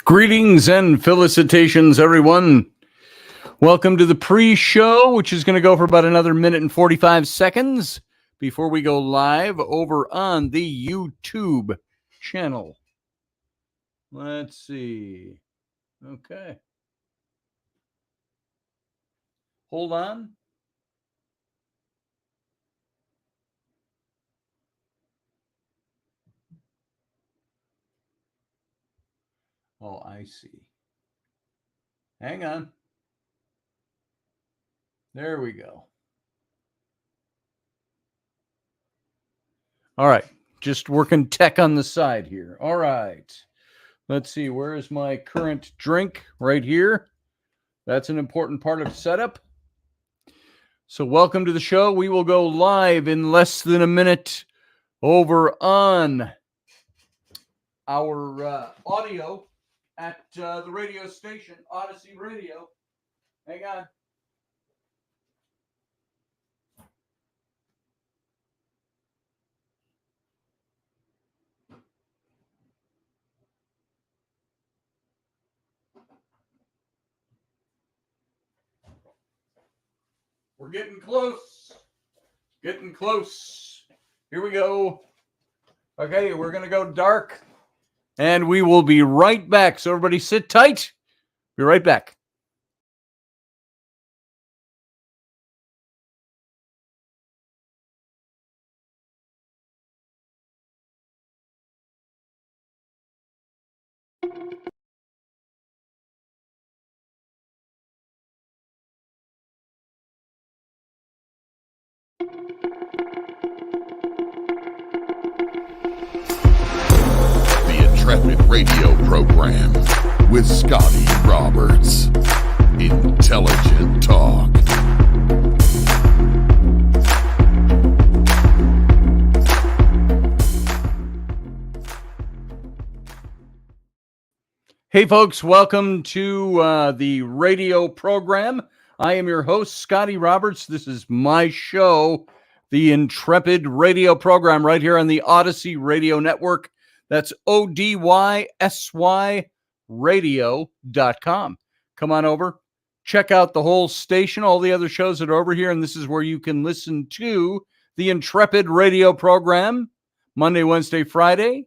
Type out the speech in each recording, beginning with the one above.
Greetings and felicitations, everyone. Welcome to the pre-show, which is going to go for about another minute and 45 seconds before we go live over on the YouTube channel. Let's see. Okay. Hold on. Oh, I see. Hang on. There we go. All right. Just working tech on the side here. All right. Let's see. Where is my current drink? Right here. That's an important part of setup. So welcome to the show. We will go live in less than a minute over on our audio at the radio station, Odyssey Radio. Hang on. We're getting close. Getting close. Here we go. Okay, we're going to go dark. And we will be right back. So everybody sit tight. Be right back. The Intrepid radio program with Scotty Roberts. Intelligent talk. Hey, folks, welcome to the radio program. I am your host, Scotty Roberts. This is my show, the Intrepid radio program, right here on the Odyssey Radio Network. That's ODYSY radio.com. Come on over, check out the whole station, all the other shows that are over here, and this is where you can listen to the Intrepid radio program Monday, Wednesday, Friday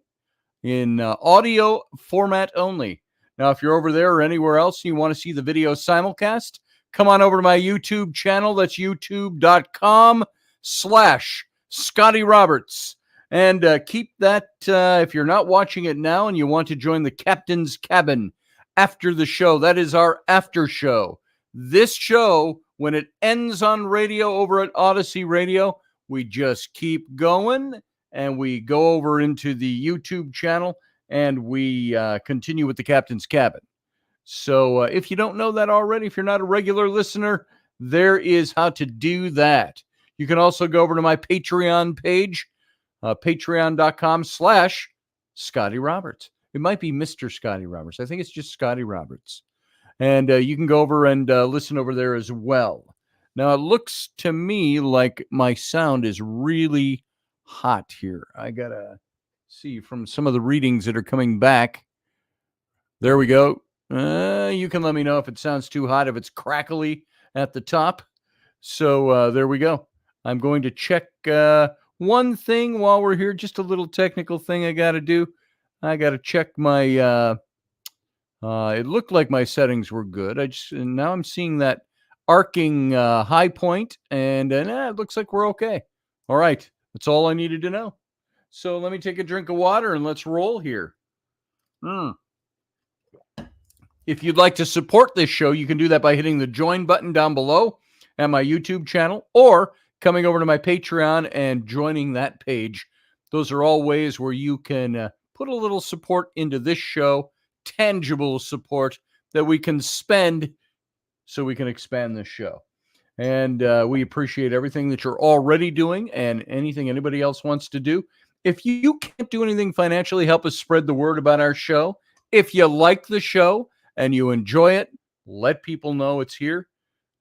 in audio format only. Now, if you're over there or anywhere else and you want to see the video simulcast, come on over to my YouTube channel. That's youtube.com/Scotty Roberts. And keep that, if you're not watching it now and you want to join the Captain's Cabin after the show, that is our after show. This show, when it ends on radio over at Odyssey Radio, we just keep going and we go over into the YouTube channel and we continue with the Captain's Cabin. So if you don't know that already, if you're not a regular listener, there is how to do that. You can also go over to my Patreon page, patreon.com/Scotty Roberts. It might be Mr. Scotty Roberts. I think it's just Scotty Roberts. And you can go over and listen over there as well. Now, it looks to me like my sound is really hot here. I got to see from some of the readings that are coming back. There we go. You can let me know if it sounds too hot, if it's crackly at the top. So there we go. I'm going to check one thing while we're here, just a little technical thing I got to do. I got to check my, it looked like my settings were good. And now I'm seeing that arcing high point, and it looks like we're okay. All right. That's all I needed to know. So let me take a drink of water and let's roll here. If you'd like to support this show, you can do that by hitting the join button down below at my YouTube channel or coming over to my Patreon and joining that page. Those are all ways where you can put a little support into this show, tangible support that we can spend so we can expand this show. And we appreciate everything that you're already doing and anything anybody else wants to do. If you can't do anything financially, help us spread the word about our show. If you like the show and you enjoy it, let people know it's here.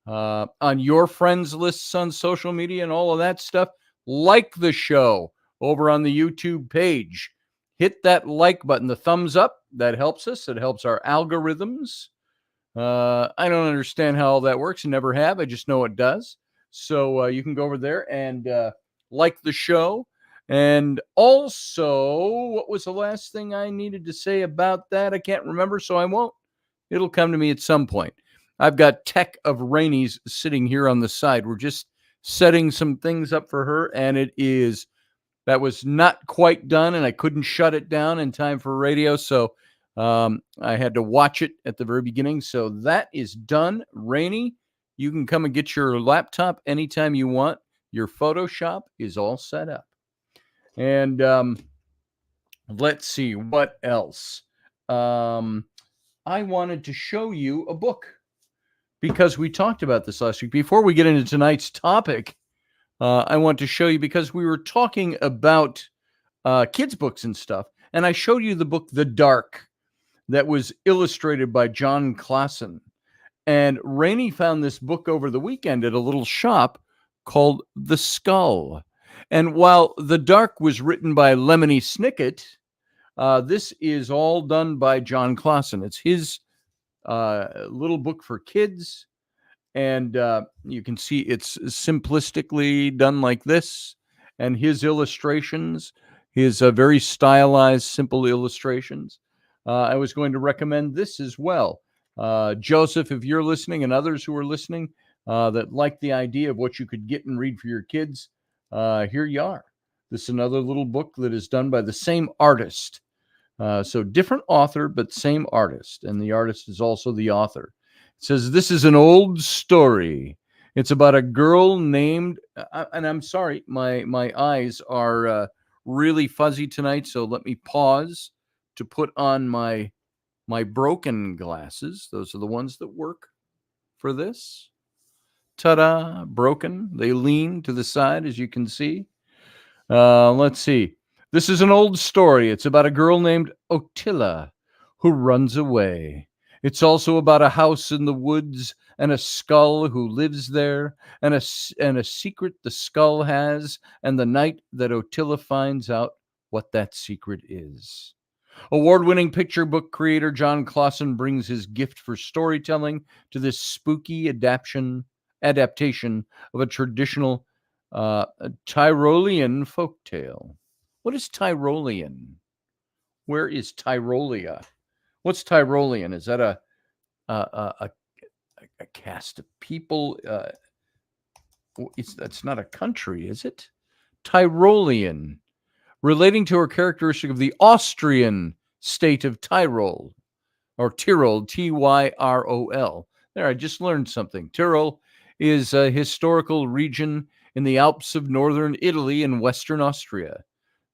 On your friends lists on social media and all of that stuff. Like the show over on the YouTube page. hit that like button, the thumbs up. That helps us. It helps our algorithms. I don't understand how all that works. I never have. I just know it does. So you can go over there and like the show. And also, what was the last thing I needed to say about that? I can't remember, so I won't. It'll come to me at some point. I've got Tech of Rainey's sitting here on the side. We're just setting some things up for her, and that was not quite done, and I couldn't shut it down in time for radio, so I had to watch it at the very beginning. So that is done. Rainey, you can come and get your laptop anytime you want. Your Photoshop is all set up. And let's see, what else? I wanted to show you a book because we talked about this last week. Before we get into tonight's topic, I want to show you, because we were talking about kids' books and stuff, and I showed you the book The Dark that was illustrated by John Klassen. And Rainey found this book over the weekend at a little shop called The Skull. And while The Dark was written by Lemony Snicket, this is all done by John Klassen. It's his little book for kids. And you can see it's simplistically done like this. And his illustrations, his very stylized, simple illustrations. I was going to recommend this as well. Joseph, if you're listening, and others who are listening that like the idea of what you could get and read for your kids, here you are. This is another little book that is done by the same artist. So different author, but same artist. And the artist is also the author. It says, this is an old story. It's about a girl named, and I'm sorry, my eyes are really fuzzy tonight, so let me pause to put on my broken glasses. Those are the ones that work for this. Ta-da, broken. They lean to the side, as you can see. Let's see. This is an old story. It's about a girl named Otilla who runs away. It's also about a house in the woods and a skull who lives there, and a secret the skull has, and the night that Otilla finds out what that secret is. Award-winning picture book creator John Klassen brings his gift for storytelling to this spooky adaptation of a traditional Tyrolean folktale. What is Tyrolean? Where is Tyrolia? What's Tyrolean? Is that a caste of people? That's not a country, is it? Tyrolean, relating to a characteristic of the Austrian state of Tyrol, or Tyrol, Tyrol. There, I just learned something. Tyrol is a historical region in the Alps of northern Italy and western Austria.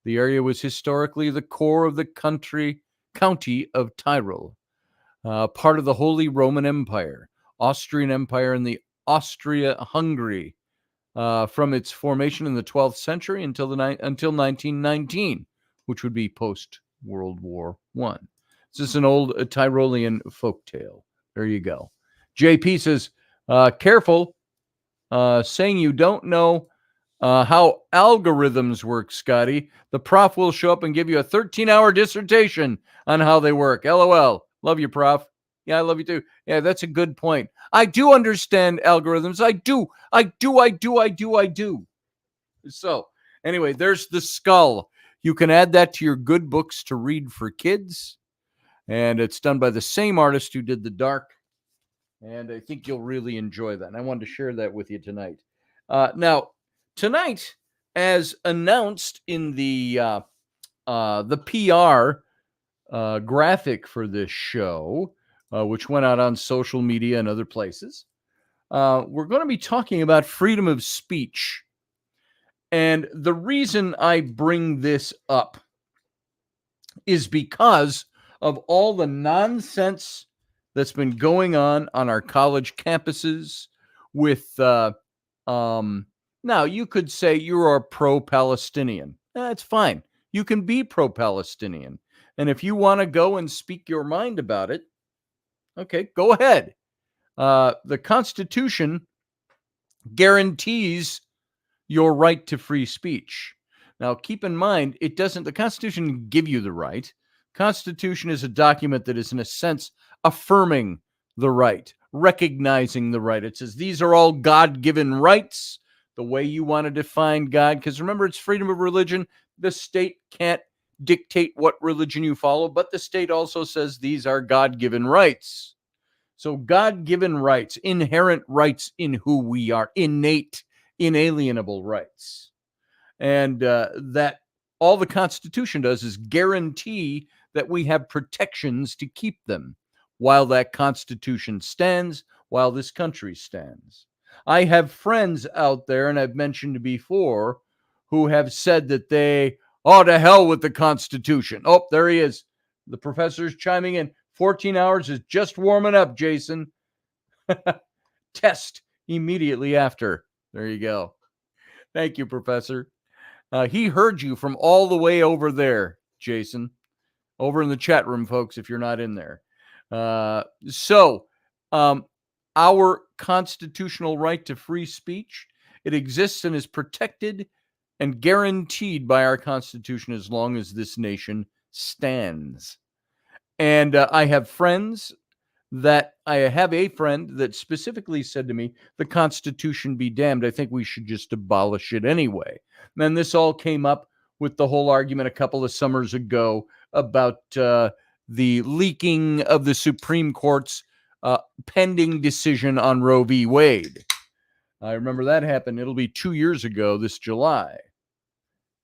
The area was historically the core of the county of Tyrol, part of the Holy Roman Empire, Austrian Empire, and the Austria-Hungary from its formation in the 12th century until 1919, which would be post-World War I. This is an old Tyrolean folktale. There you go. JP says, careful saying you don't know how algorithms work, Scotty. The prof will show up and give you a 13-hour dissertation on how they work. LOL. Love you, prof. Yeah, I love you too. Yeah, that's a good point. I do understand algorithms. I do. So, anyway, there's The Skull. You can add that to your good books to read for kids. And it's done by the same artist who did The Dark. And I think you'll really enjoy that. And I wanted to share that with you tonight. Now, tonight, as announced in the PR graphic for this show, which went out on social media and other places, we're going to be talking about freedom of speech. And the reason I bring this up is because of all the nonsense that's been going on our college campuses with, now you could say you're a pro-Palestinian. That's fine. You can be pro-Palestinian. And if you want to go and speak your mind about it, okay, go ahead. The Constitution guarantees your right to free speech. Now, keep in mind, the Constitution doesn't give you the right. Constitution is a document that is, in a sense, affirming the right, recognizing the right. It says these are all God-given rights, the way you want to define God. Because remember, it's freedom of religion. The state can't dictate what religion you follow, but the state also says these are God-given rights. So God-given rights, inherent rights in who we are, innate, inalienable rights. And that all the Constitution does is guarantee that we have protections to keep them while that Constitution stands, while this country stands. I have friends out there, and I've mentioned before, who have said that they, to hell with the Constitution. Oh, there he is. The professor's chiming in. 14 hours is just warming up, Jason. Test immediately after. There you go. Thank you, Professor. He heard you from all the way over there, Jason. Over in the chat room, folks, if you're not in there. Our constitutional right to free speech, it exists and is protected and guaranteed by our Constitution as long as this nation stands. And I have a friend that specifically said to me, the Constitution be damned. I think we should just abolish it anyway. And this all came up with the whole argument a couple of summers ago about the leaking of the Supreme Court's pending decision on Roe v. Wade. I remember that happened. It'll be 2 years ago this July.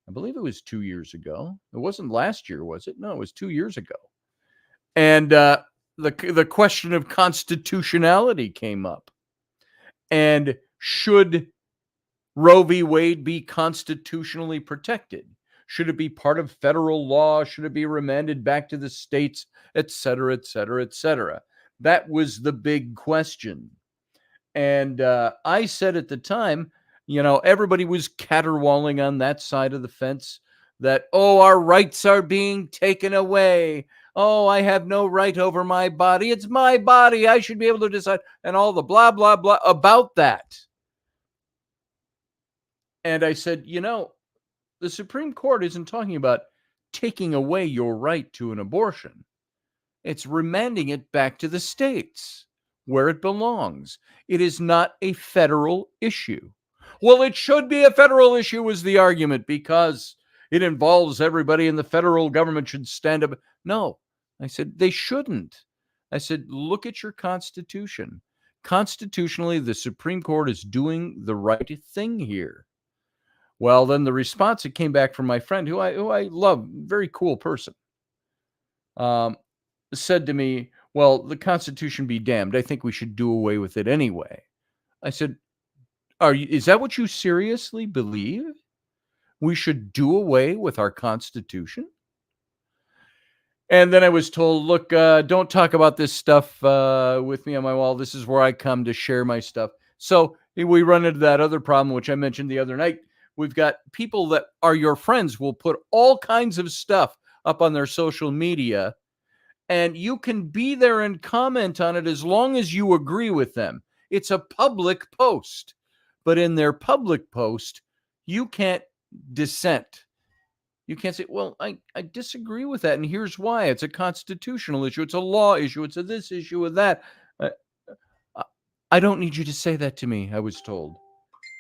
I believe it was 2 years ago. It wasn't last year, was it? No, it was 2 years ago. And the question of constitutionality came up. And should Roe v. Wade be constitutionally protected? Should it be part of federal law? Should it be remanded back to the states, et cetera, et cetera, et cetera? That was the big question. And I said at the time, everybody was caterwauling on that side of the fence that, our rights are being taken away. I have no right over my body. It's my body. I should be able to decide. And all the blah, blah, blah about that. And I said, the Supreme Court isn't talking about taking away your right to an abortion. It's remanding it back to the states where it belongs. It is not a federal issue. Well, it should be a federal issue, was the argument, because it involves everybody and the federal government should stand up. No, I said, they shouldn't. I said, look at your Constitution. Constitutionally, the Supreme Court is doing the right thing here. Well, then the response that came back from my friend, who I love, very cool person, said to me, well, the Constitution be damned. I think we should do away with it anyway. I said, is that what you seriously believe? We should do away with our Constitution? And then I was told, look, don't talk about this stuff with me on my wall. This is where I come to share my stuff. So we run into that other problem, which I mentioned the other night. We've got people that are your friends will put all kinds of stuff up on their social media, and you can be there and comment on it as long as you agree with them. It's a public post, but in their public post, you can't dissent. You can't say, well, I disagree with that, and here's why. It's a constitutional issue. It's a law issue. It's a this issue, of that. I don't need you to say that to me, I was told.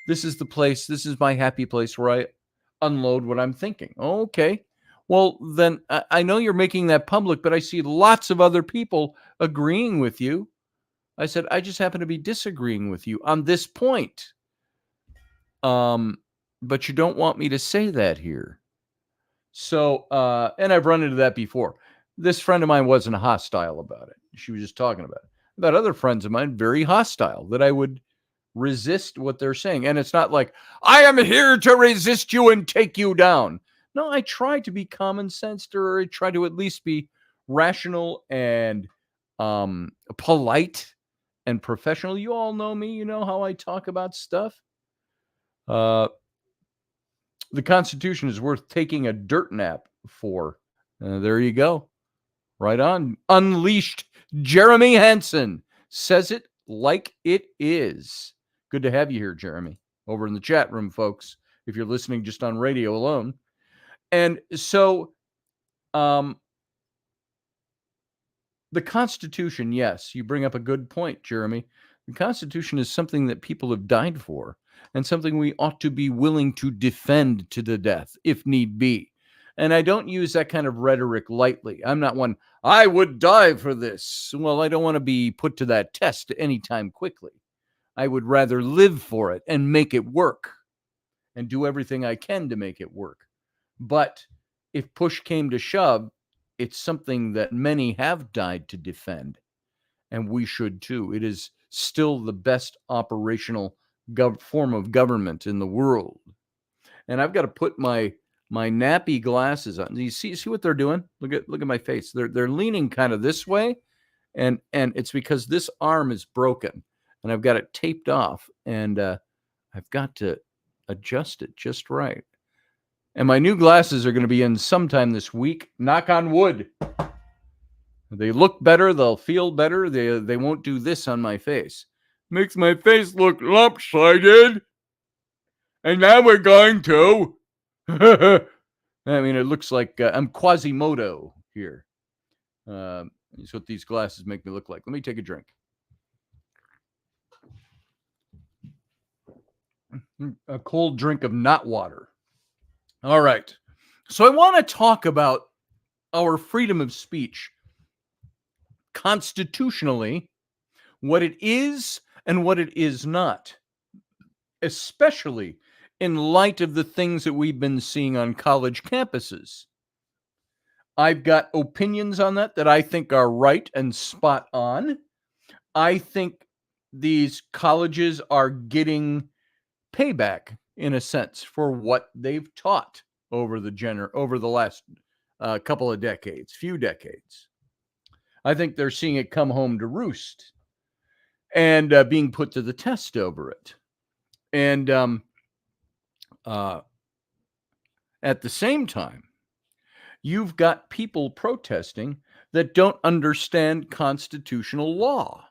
This is the place, this is my happy place where I unload what I'm thinking. Okay. Well, then I know you're making that public, but I see lots of other people agreeing with you. I said, I just happen to be disagreeing with you on this point. But you don't want me to say that here. So, and I've run into that before. This friend of mine wasn't hostile about it. She was just talking about it. About other friends of mine, very hostile, that I would resist what they're saying. And it's not like, I am here to resist you and take you down. No, I try to be common sensed, or I try to at least be rational and polite and professional. You all know me. You know how I talk about stuff. The Constitution is worth taking a dirt nap for. There you go. Right on. Unleashed Jeremy Hansen says it like it is. Good to have you here, Jeremy, over in the chat room, folks. If you're listening just on radio alone, And so the Constitution, yes, you bring up a good point, Jeremy. The Constitution is something that people have died for and something we ought to be willing to defend to the death if need be. And I don't use that kind of rhetoric lightly. I'm not one, I would die for this. Well, I don't want to be put to that test anytime quickly. I would rather live for it and make it work and do everything I can to make it work. But if push came to shove, it's something that many have died to defend, and we should too. It is still the best operational form of government in the world. And I've got to put my nappy glasses on. Do you see what they're doing? Look at my face. They're leaning kind of this way, and it's because this arm is broken, and I've got it taped off, and I've got to adjust it just right. And my new glasses are going to be in sometime this week. Knock on wood. They look better. They'll feel better. They won't do this on my face. Makes my face look lopsided. And now we're going to. I mean, it looks like I'm Quasimodo here. That's what these glasses make me look like. Let me take a drink. A cold drink of not water. All right. So I want to talk about our freedom of speech constitutionally, what it is and what it is not, especially in light of the things that we've been seeing on college campuses. I've got opinions on that I think are right and spot on. I think these colleges are getting payback in a sense for what they've taught over the last couple of few decades. I think they're seeing it come home to roost and being put to the test over it. And at the same time, you've got people protesting that don't understand constitutional law.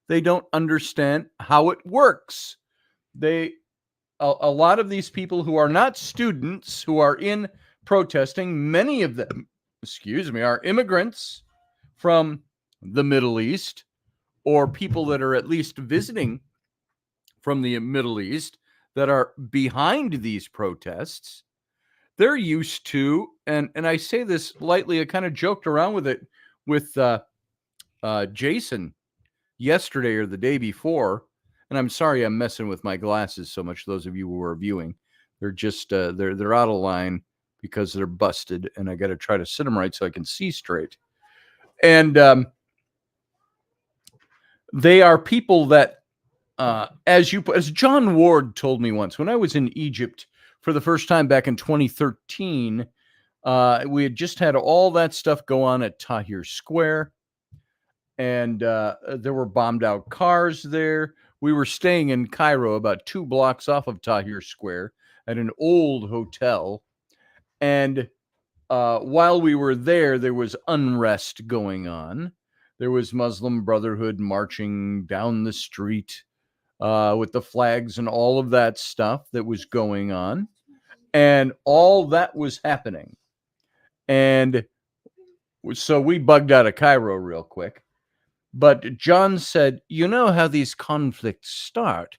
They don't understand how it works. A lot of these people who are not students, who are in protesting, many of them, are immigrants from the Middle East, or people that are at least visiting from the Middle East that are behind these protests. They're used to, and I say this lightly, I kind of joked around with it with Jason yesterday or the day before. And I'm sorry I'm messing with my glasses so much. Those of you who are viewing, they're just they're out of line because they're busted, and I got to try to sit them right so I can see straight. And they are people that, as John Ward told me once, when I was in Egypt for the first time back in 2013, we had just had all that stuff go on at Tahrir Square, and there were bombed out cars there. We were staying in Cairo, about 2 blocks off of Tahrir Square, at an old hotel. And while we were there was unrest going on. There was Muslim Brotherhood marching down the street with the flags and all of that stuff that was going on. And all that was happening. And so we bugged out of Cairo real quick. But John said, you know how these conflicts start?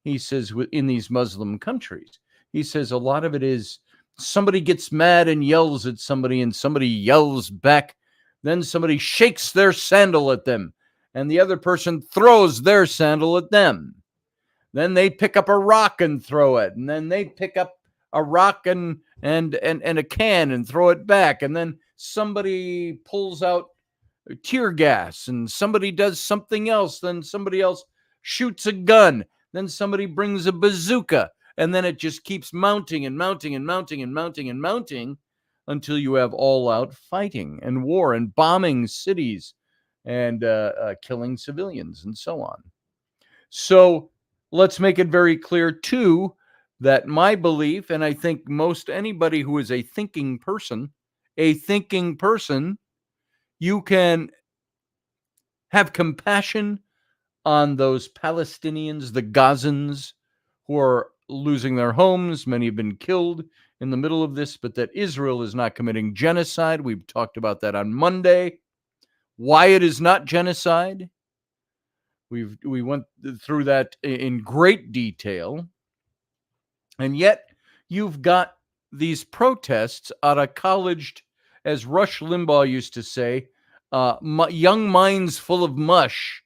He says, in these Muslim countries. He says a lot of it is somebody gets mad and yells at somebody, and somebody yells back. Then somebody shakes their sandal at them, and the other person throws their sandal at them. Then they pick up a rock and throw it, and then they pick up a rock and a can and throw it back, and then somebody pulls out tear gas, and somebody does something else, then somebody else shoots a gun, then somebody brings a bazooka, and then it just keeps mounting and mounting and mounting and mounting and mounting until you have all-out fighting and war and bombing cities and killing civilians and so on. So let's make it very clear, too, that my belief, and I think most anybody who is a thinking person, you can have compassion on those Palestinians, the Gazans, who are losing their homes. Many have been killed in the middle of this, but that Israel is not committing genocide. We've talked about that on Monday. Why it is not genocide. We went through that in great detail. And yet you've got these protests out of college, as Rush Limbaugh used to say, young minds full of mush,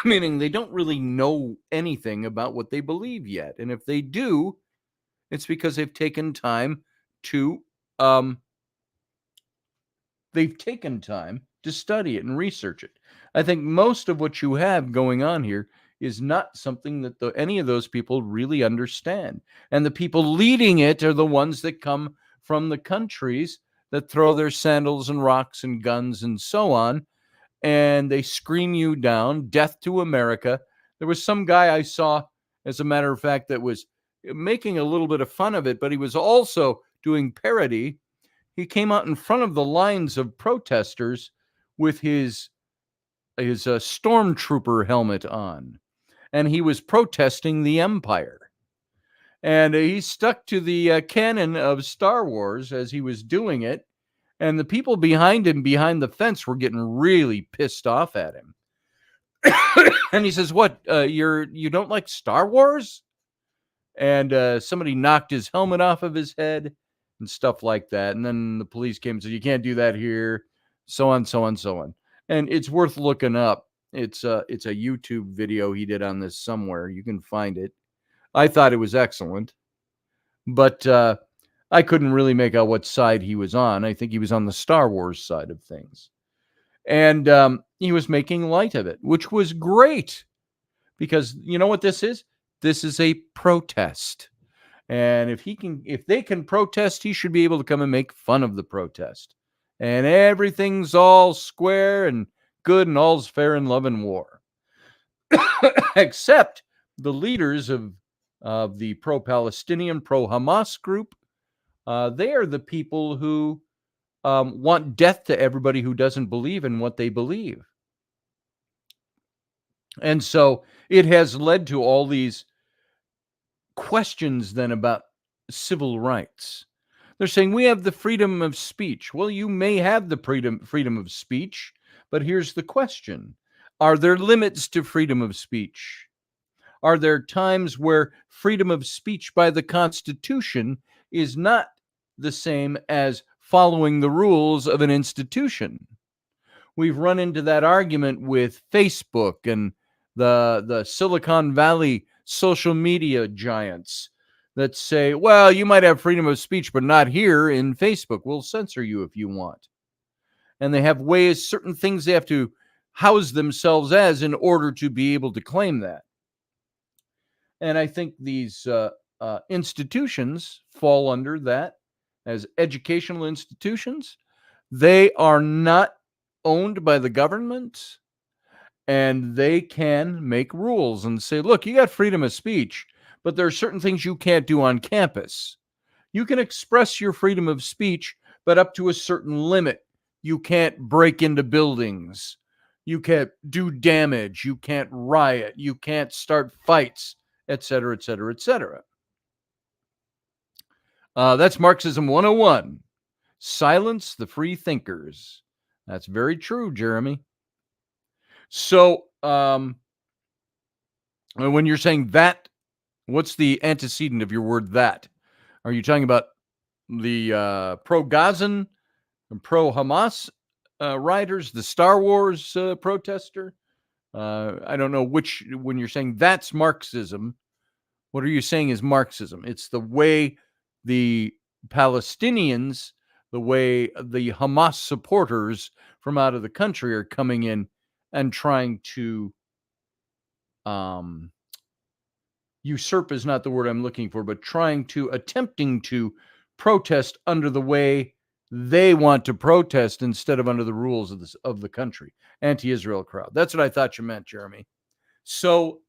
meaning they don't really know anything about what they believe yet. And if they do, it's because they've taken time to study it and research it. I think most of what you have going on here is not something that any of those people really understand. And the people leading it are the ones that come from the countries that throw their sandals and rocks and guns and so on, and they scream you down, death to America. There was some guy I saw, as a matter of fact, that was making a little bit of fun of it, but he was also doing parody. He came out in front of the lines of protesters with his stormtrooper helmet on, and he was protesting the Empire. And he stuck to the canon of Star Wars as he was doing it, and the people behind him, behind the fence, were getting really pissed off at him. And he says, "What? You don't like Star Wars?" And somebody knocked his helmet off of his head and stuff like that. And then the police came and said, "You can't do that here," so on, so on, so on. And it's worth looking up. It's a YouTube video he did on this somewhere. You can find it. I thought it was excellent, but I couldn't really make out what side he was on. I think he was on the Star Wars side of things. And he was making light of it, which was great, because you know what this is? This is a protest. And if they can protest, he should be able to come and make fun of the protest. And everything's all square and good and all's fair in love and war. Except the leaders of the pro-Palestinian, pro-Hamas group, they are the people who want death to everybody who doesn't believe in what they believe. And so it has led to all these questions then about civil rights. They're saying we have the freedom of speech. Well, you may have the freedom of speech, but here's the question. Are there limits to freedom of speech? Are there times where freedom of speech by the Constitution is not the same as following the rules of an institution? We've run into that argument with Facebook and the Silicon Valley social media giants that say, well, you might have freedom of speech, but not here in Facebook. We'll censor you if you want. And they have ways, certain things they have to house themselves as in order to be able to claim that. And I think these institutions fall under that as educational institutions. They are not owned by the government, and they can make rules and say, look, you got freedom of speech, but there are certain things you can't do on campus. You can express your freedom of speech, but up to a certain limit. You can't break into buildings. You can't do damage. You can't riot. You can't start fights, et cetera, et cetera, et cetera. That's Marxism 101. Silence the free thinkers. That's very true, Jeremy. So when you're saying that, what's the antecedent of your word that? Are you talking about the pro-Gazan and pro-Hamas writers, the Star Wars protester? I don't know which, when you're saying that's Marxism, what are you saying is Marxism? It's the way the Palestinians, the way the Hamas supporters from out of the country are coming in and trying to usurp is not the word I'm looking for, but attempting to protest under the way they want to protest instead of under the rules of the country. Anti-Israel crowd. That's what I thought you meant, Jeremy. So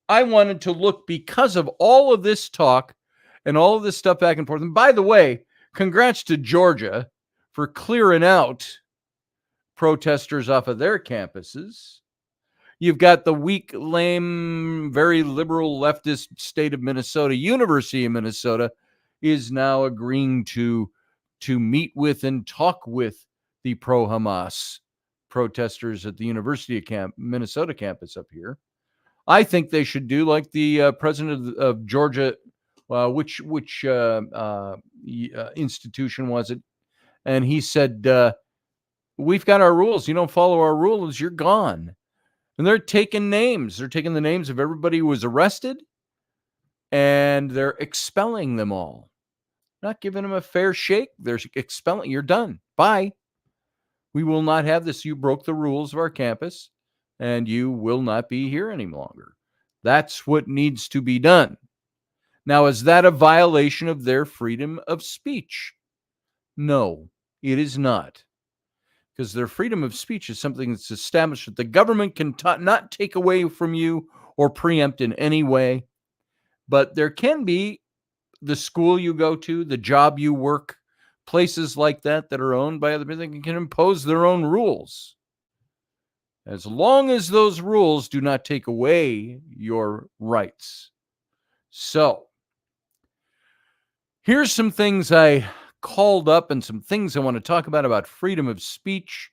I wanted to look, because of all of this talk and all of this stuff back and forth. And by the way, congrats to Georgia for clearing out protesters off of their campuses. You've got the weak, lame, very liberal leftist state of Minnesota. University of Minnesota is now agreeing to meet with and talk with the pro-Hamas protesters at the University of Minnesota campus up here. I think they should do like the president of Georgia. Which institution was it? And he said, "We've got our rules. You don't follow our rules, you're gone." And they're taking names. They're taking the names of everybody who was arrested, and they're expelling them all. Not giving them a fair shake. They're expelling. You're done. Bye. We will not have this. You broke the rules of our campus, and you will not be here any longer. That's what needs to be done. Now, is that a violation of their freedom of speech? No, it is not. Because their freedom of speech is something that's established that the government can not take away from you or preempt in any way. But there can be the school you go to, the job you work, places like that that are owned by other people that can impose their own rules. As long as those rules do not take away your rights. So, here's some things I called up and some things I want to talk about freedom of speech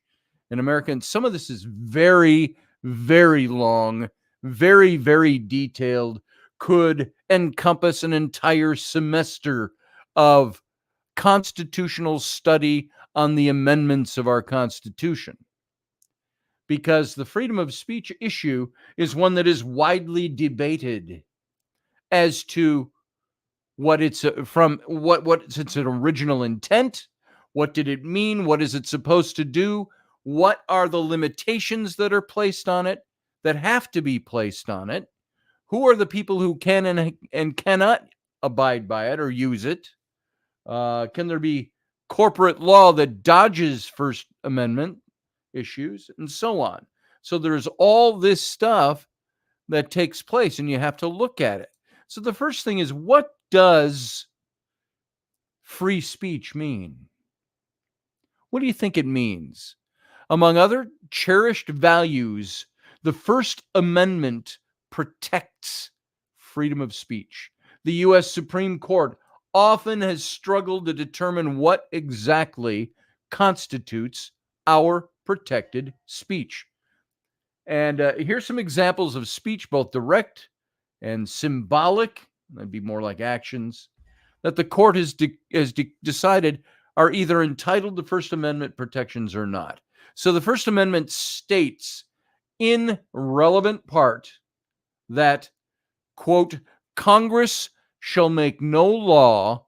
in America. And some of this is very, very long, very, very detailed, could encompass an entire semester of constitutional study on the amendments of our Constitution. Because the freedom of speech issue is one that is widely debated as to what it's from, what's its original intent, what did it mean, what is it supposed to do, what are the limitations that are placed on it, that have to be placed on it, who are the people who can and cannot abide by it or use it, can there be corporate law that dodges First Amendment issues, and so on. So there's all this stuff that takes place, and you have to look at it. So the first thing is, what does free speech mean? What do you think it means? Among other cherished values, the First Amendment protects freedom of speech. The U.S. Supreme Court often has struggled to determine what exactly constitutes our protected speech. And here's some examples of speech, both direct and symbolic, that'd be more like actions, that the court has decided are either entitled to First Amendment protections or not. So the First Amendment states in relevant part that, quote, Congress shall make no law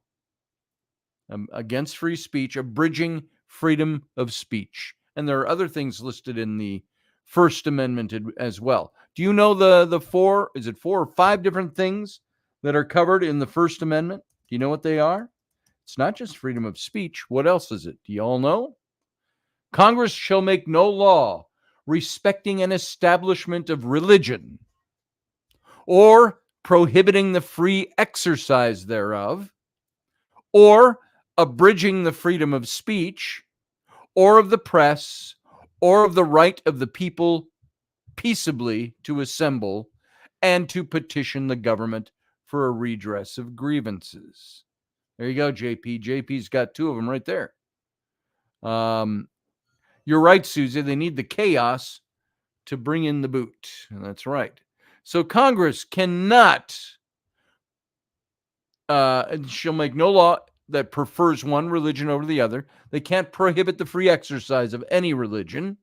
against free speech, abridging freedom of speech. And there are other things listed in the First Amendment as well. Do you know the four, is it 4 or 5 different things that are covered in the First Amendment? Do you know what they are? It's not just freedom of speech. What else is it? Do you all know? Congress shall make no law respecting an establishment of religion or prohibiting the free exercise thereof, or abridging the freedom of speech, or of the press, or of the right of the people peaceably to assemble and to petition the government for a redress of grievances. There you go, JP. JP's got 2 of them right there. You're right, Susie. They need the chaos to bring in the boot. And that's right. So Congress cannot, shall make no law that prefers one religion over the other. They can't prohibit the free exercise of any religion.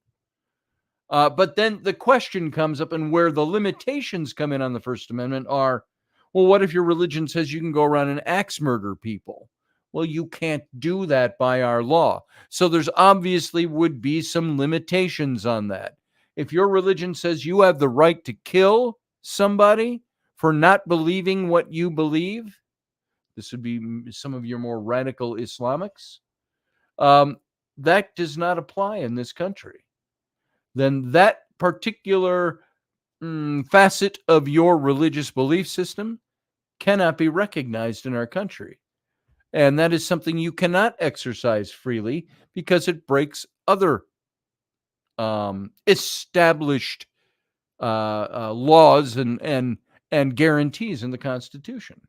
But then the question comes up, and where the limitations come in on the First Amendment are, well, what if your religion says you can go around and axe murder people? Well, you can't do that by our law. So there's obviously would be some limitations on that. If your religion says you have the right to kill somebody for not believing what you believe, this would be some of your more radical Islamics, that does not apply in this country. Then that particular facet of your religious belief system cannot be recognized in our country. And that is something you cannot exercise freely because it breaks other established laws and guarantees in the Constitution.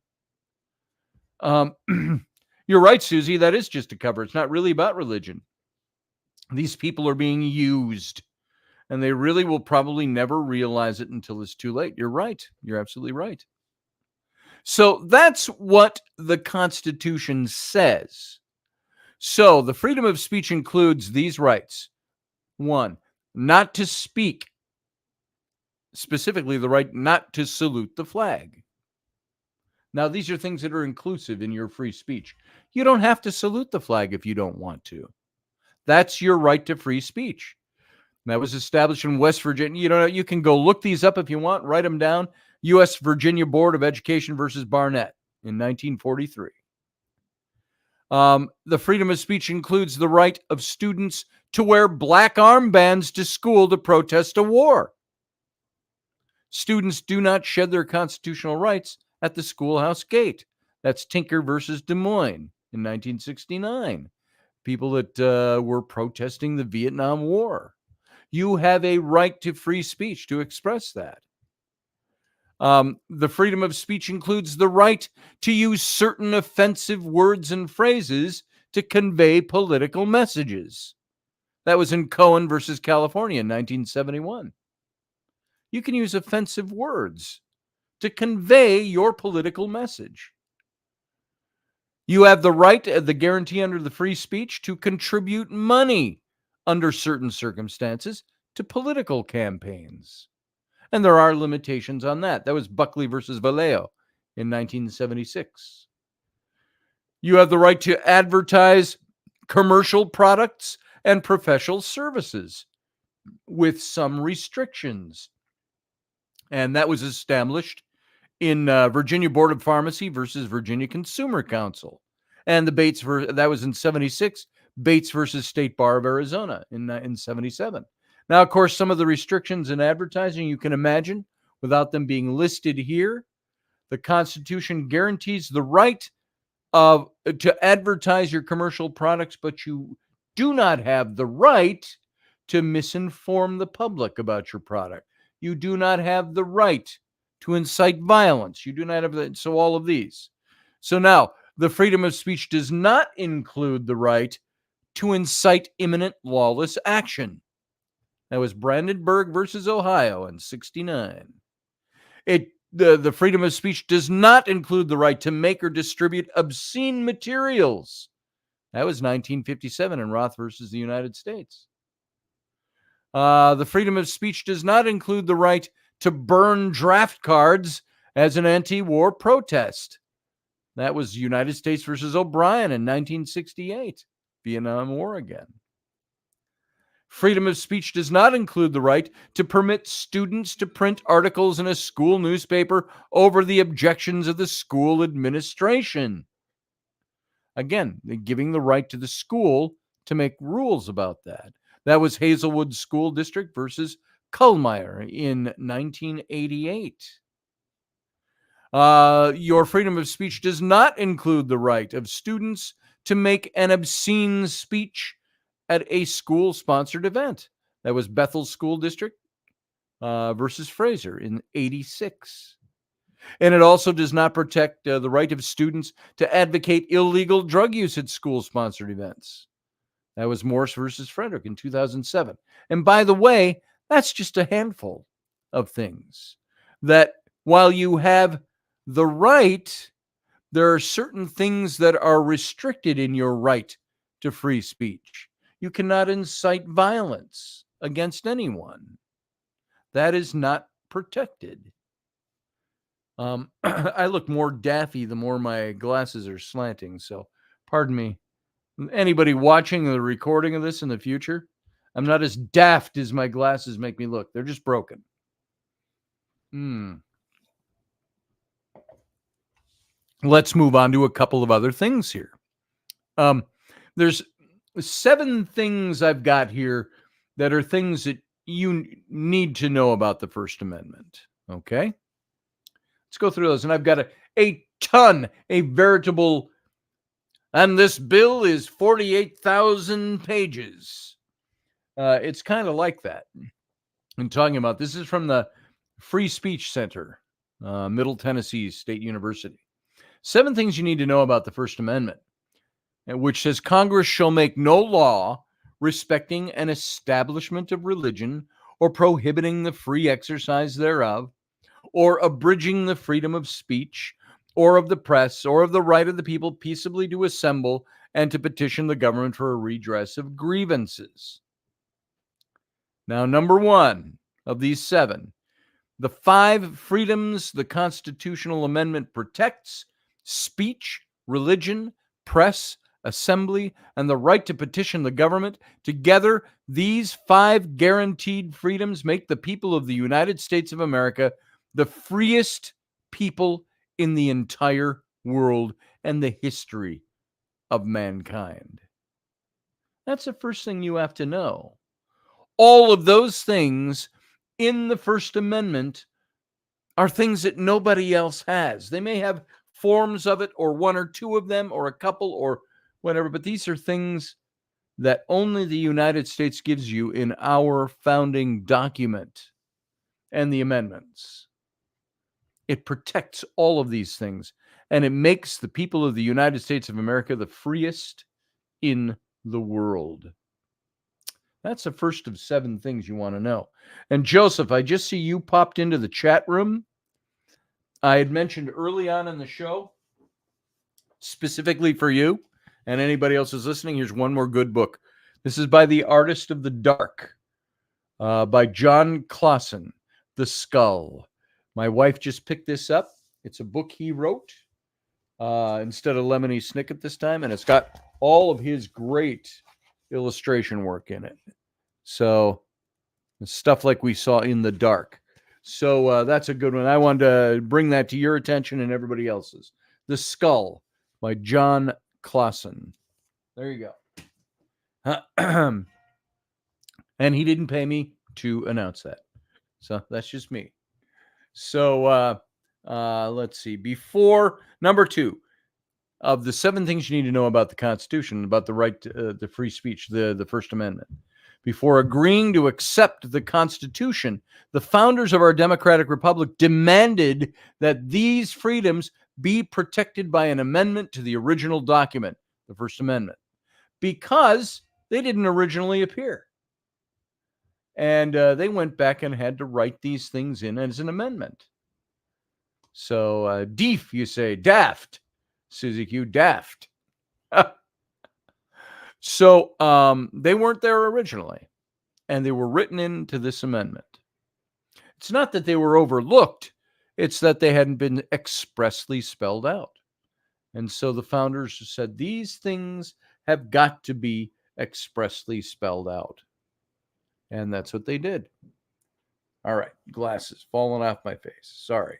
You're right, Susie. That is just a cover. It's not really about religion. These people are being used, and they really will probably never realize it until it's too late. You're right. You're absolutely right. So that's what the Constitution says. So the freedom of speech includes these rights. 1, not to speak, specifically the right not to salute the flag. Now, these are things that are inclusive in your free speech. You don't have to salute the flag if you don't want to. That's your right to free speech. That was established in West Virginia. You can go look these up if you want, write them down. U.S. Virginia Board of Education versus Barnett in 1943. The freedom of speech includes the right of students to wear black armbands to school to protest a war. Students do not shed their constitutional rights at the schoolhouse gate. That's Tinker versus Des Moines in 1969. People that were protesting the Vietnam War. You have a right to free speech to express that. The freedom of speech includes the right to use certain offensive words and phrases to convey political messages. That was in Cohen versus California in 1971. You can use offensive words to convey your political message. You have the right, the guarantee under the free speech, to contribute money under certain circumstances to political campaigns. And there are limitations on that. That was Buckley versus Vallejo in 1976. You have the right to advertise commercial products and professional services with some restrictions. And that was established in Virginia Board of Pharmacy versus Virginia Consumer Council. And the Bates, that was in 76, Bates versus State Bar of Arizona in 77. Now, of course, some of the restrictions in advertising, you can imagine, without them being listed here, the Constitution guarantees the right to advertise your commercial products, but you do not have the right to misinform the public about your product. You do not have the right to incite violence. You do not have that. So all of these. So now, the freedom of speech does not include the right to incite imminent lawless action. That was Brandenburg versus Ohio in 69. The freedom of speech does not include the right to make or distribute obscene materials. That was 1957 in Roth versus the United States. The freedom of speech does not include the right to burn draft cards as an anti-war protest. That was United States versus O'Brien in 1968, Vietnam War again. Freedom of speech does not include the right to permit students to print articles in a school newspaper over the objections of the school administration. Again, giving the right to the school to make rules about that. That was Hazelwood School District versus Kullmeyer in 1988. Your freedom of speech does not include the right of students to make an obscene speech at a school-sponsored event. That was Bethel School District versus Fraser in 86. And it also does not protect the right of students to advocate illegal drug use at school-sponsored events. That was Morse versus Frederick in 2007. And by the way, that's just a handful of things that while you have the right, there are certain things that are restricted in your right to free speech. You cannot incite violence against anyone. That is not protected. I look more daffy the more my glasses are slanting, so pardon me. Anybody watching the recording of this in the future, I'm not as daft as my glasses make me look. They're just broken. Let's move on to a couple of other things here. There's 7 things I've got here that are things that you need to know about the First Amendment. Okay? Let's go through those. And I've got a ton, a veritable, and this bill is 48,000 pages. It's kind of like that. I'm talking about, this is from the Free Speech Center, Middle Tennessee State University. 7 things you need to know about the First Amendment, which says Congress shall make no law respecting an establishment of religion or prohibiting the free exercise thereof, or abridging the freedom of speech, or of the press, or of the right of the people peaceably to assemble and to petition the government for a redress of grievances. Now, number 1 of these 7, the 5 freedoms the constitutional amendment protects: speech, religion, press, assembly, and the right to petition the government. Together, these 5 guaranteed freedoms make the people of the United States of America the freest people in the entire world and the history of mankind. That's the first thing you have to know. All of those things in the First Amendment are things that nobody else has. They may have forms of it, or 1 or 2 of them, or a couple, or whatever, but these are things that only the United States gives you in our founding document and the amendments. It protects all of these things, and it makes the people of the United States of America the freest in the world. That's the first of 7 things you want to know. And Joseph, I just see you popped into the chat room. I had mentioned early on in the show, specifically for you and anybody else who's listening, here's one more good book. This is by the Artist of the Dark, by John Clausen, The Skull. My wife just picked this up. It's a book he wrote instead of Lemony Snicket this time, and it's got all of his great illustration work in it. So stuff like we saw in The Dark. So that's a good one. I wanted to bring that to your attention and everybody else's. The Skull by John Clausen. There you go. And he didn't pay me to announce that. So that's just me. So let's see. Before number 2 of the 7 things you need to know about the Constitution, about the right to free speech, the First Amendment. Before agreeing to accept the Constitution, the founders of our democratic republic demanded that these freedoms be protected by an amendment to the original document, the First Amendment, because they didn't originally appear. And they went back and had to write these things in as an amendment. So, deef, you say, daft. Susie Q, daft. So, they weren't there originally, and they were written into this amendment. It's not that they were overlooked. It's that they hadn't been expressly spelled out. And so the founders said, these things have got to be expressly spelled out. And that's what they did. All right. Glasses falling off my face. Sorry.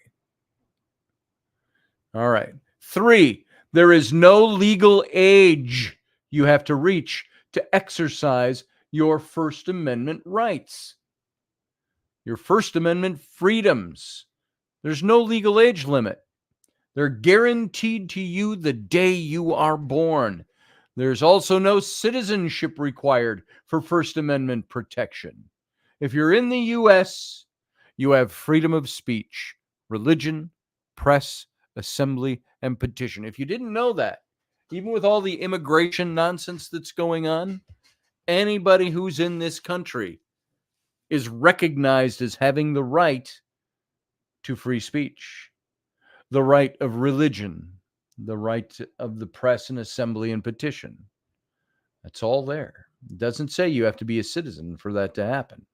All right. 3, there is no legal age you have to reach to exercise your First Amendment rights, your First Amendment freedoms. There's no legal age limit. They're guaranteed to you the day you are born. There's also no citizenship required for First Amendment protection. If you're in the U.S., you have freedom of speech, religion, press, assembly, and petition. If you didn't know that, even with all the immigration nonsense that's going on, anybody who's in this country is recognized as having the right to free speech, the right of religion, the right of the press and assembly and petition. That's all there. It doesn't say you have to be a citizen for that to happen.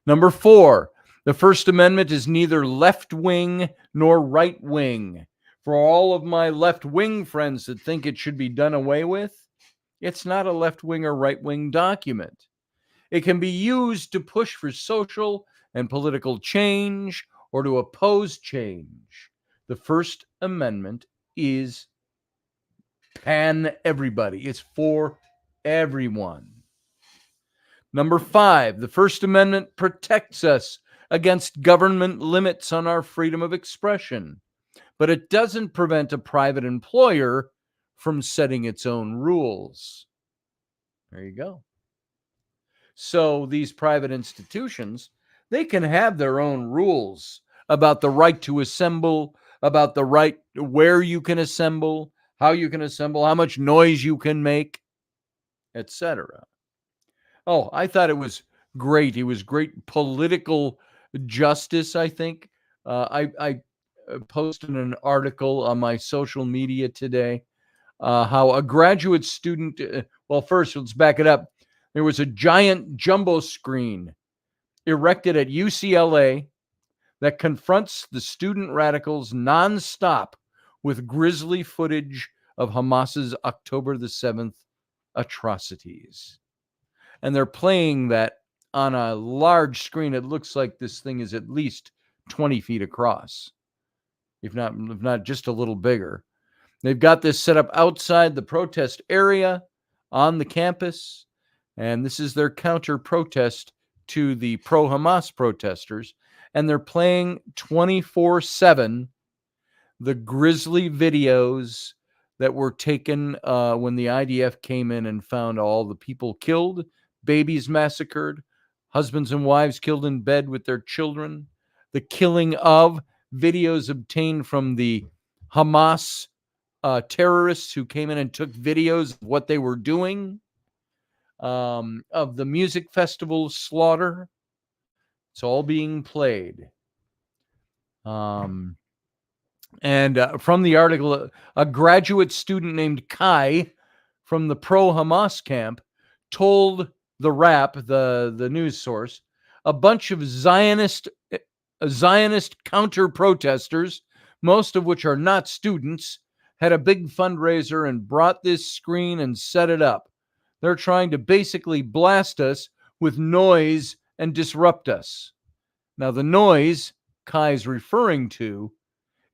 Number 4, the First Amendment is neither left-wing nor right-wing. For all of my left-wing friends that think it should be done away with, it's not a left-wing or right-wing document. It can be used to push for social and political change or to oppose change. The First Amendment is everybody. It's for everyone. Number 5, the First Amendment protects us against government limits on our freedom of expression, but it doesn't prevent a private employer from setting its own rules. There you go. So these private institutions, They can have their own rules about the right to assemble, about the right where you can assemble, how you can assemble, how much noise you can make, etc. Oh, I thought it was great. It was great political justice, I think. I posted an article on my social media today how a graduate student, well, first, let's back it up. There was a giant jumbo screen erected at UCLA that confronts the student radicals nonstop with grisly footage of Hamas's October the 7th atrocities. And they're playing that on a large screen. It looks like this thing is at least 20 feet across, if not just a little bigger. They've got this set up outside the protest area on the campus, and this is their counter protest to the pro-Hamas protesters, and they're playing 24/7 the grisly videos that were taken when the IDF came in and found all the people killed, babies massacred, husbands and wives killed in bed with their children, the killing of videos obtained from the Hamas terrorists who came in and took videos of what they were doing, of the music festival slaughter. It's all being played. And from the article, a graduate student named Kai from the pro-Hamas camp told the Wrap, the news source, a bunch of Zionist counter-protesters, most of which are not students, had a big fundraiser and brought this screen and set it up. They're trying to basically blast us with noise and disrupt us. Now, the noise Kai's referring to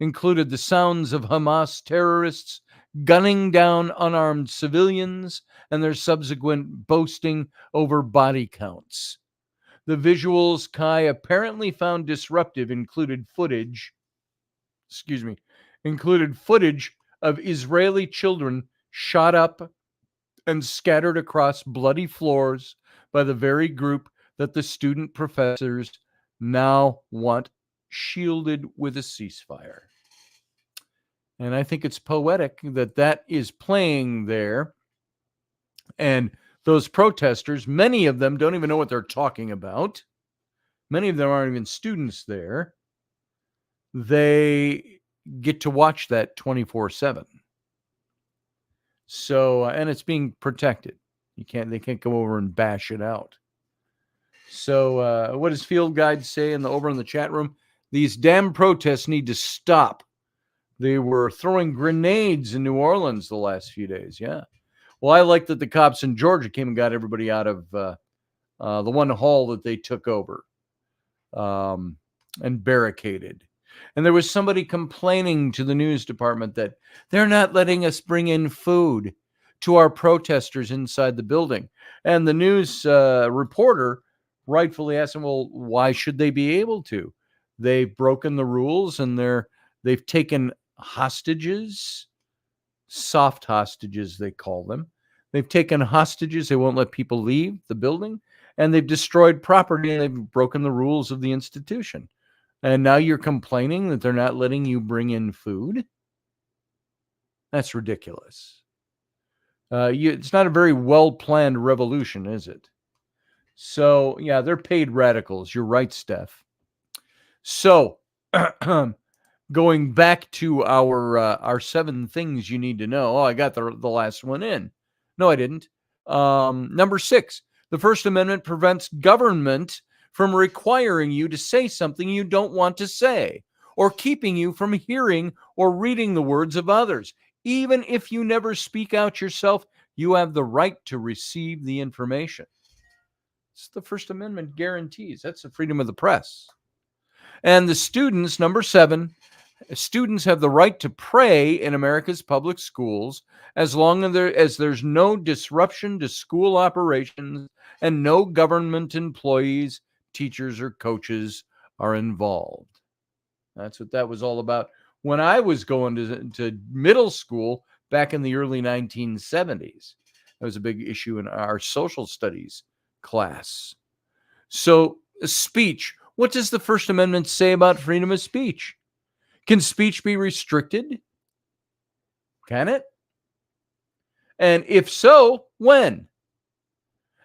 included the sounds of Hamas terrorists gunning down unarmed civilians and their subsequent boasting over body counts. The visuals Kai apparently found disruptive included footage of Israeli children shot up and scattered across bloody floors by the very group that the student professors now want shielded with a ceasefire. And I think it's poetic that is playing there. And those protesters, many of them don't even know what they're talking about. Many of them aren't even students there. They get to watch that 24/7. So, and it's being protected. They can't go over and bash it out. So, what does Field Guide say over in the chat room? These damn protests need to stop. They were throwing grenades in New Orleans the last few days. Yeah. Well, I like that the cops in Georgia came and got everybody out of the one hall that they took over and barricaded. And there was somebody complaining to the news department that they're not letting us bring in food to our protesters inside the building. And the news reporter rightfully asked him, well, why should they be able to? They've broken the rules and they've taken hostages, soft hostages, they call them. They've taken hostages. They won't let people leave the building, and they've destroyed property, and they've broken the rules of the institution. And now you're complaining that they're not letting you bring in food? That's ridiculous. It's not a very well-planned revolution, is it? So, yeah, they're paid radicals. You're right, Steph. So, going back to our 7 things you need to know. Oh, I got the last one in. No, I didn't. Number 6, the First Amendment prevents government from requiring you to say something you don't want to say, or keeping you from hearing or reading the words of others. Even if you never speak out yourself, you have the right to receive the information. It's the First Amendment guarantees. That's the freedom of the press. And the students, number 7, students have the right to pray in America's public schools as long as there's no disruption to school operations and no government employees, teachers, or coaches are involved. That's what that was all about when I was going to middle school back in the early 1970s. That was a big issue in our social studies class. So speech, What does the First Amendment say about freedom of speech? Can speech be restricted? Can it? And if so, when?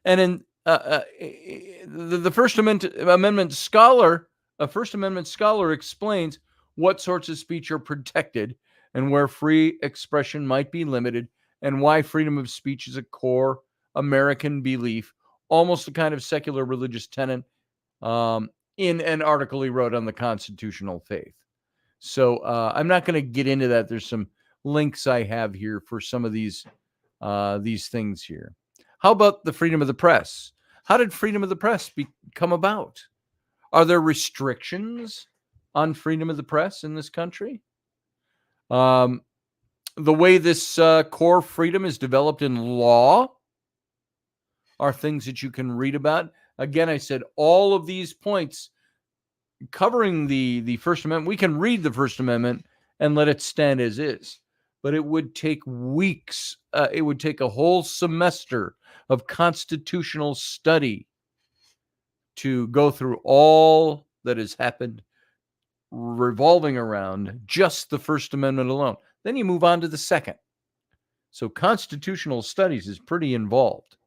And in the First Amendment scholar, a First Amendment scholar explains what sorts of speech are protected and where free expression might be limited, and why freedom of speech is a core American belief, almost a kind of secular religious tenet, in an article he wrote on the constitutional faith. So I'm not going to get into that. There's some links I have here for some of these things here. How about the freedom of the press? How did freedom of the press come about? Are there restrictions on freedom of the press in this country? The way this core freedom is developed in law are things that you can read about. Again, I said all of these points covering the First Amendment. We can read the First Amendment and let it stand as is, but it would take weeks. It would take a whole semester of constitutional study to go through all that has happened revolving around just the First Amendment alone. Then you move on to the second. So constitutional studies is pretty involved.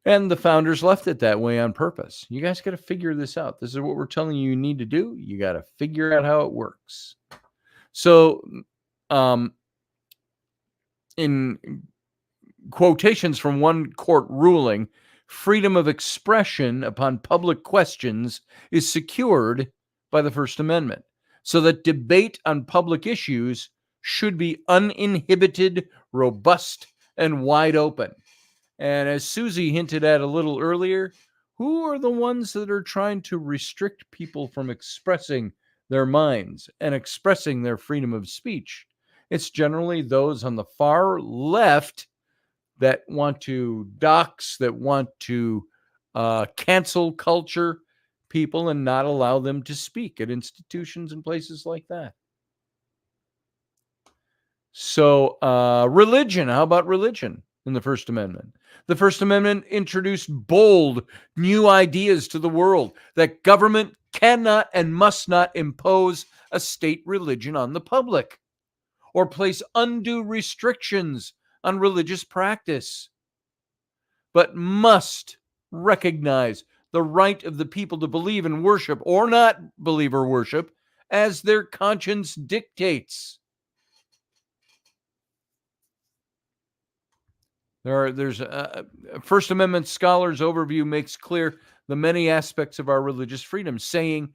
And the founders left it that way on purpose. You guys got to figure this out. This is what we're telling you need to do. You got to figure out how it works. So, in quotations from one court ruling, freedom of expression upon public questions is secured by the First Amendment, so that debate on public issues should be uninhibited, robust, and wide open. And as Susie hinted at a little earlier, who are the ones that are trying to restrict people from expressing their minds and expressing their freedom of speech? It's generally those on the far left that want to dox, that want to cancel culture people and not allow them to speak at institutions and places like that. So religion, how about religion in the First Amendment? The First Amendment introduced bold new ideas to the world that government cannot and must not impose a state religion on the public or place undue restrictions on religious practice, but must recognize the right of the people to believe and worship or not believe or worship as their conscience dictates. There's a First Amendment scholars overview makes clear the many aspects of our religious freedom, saying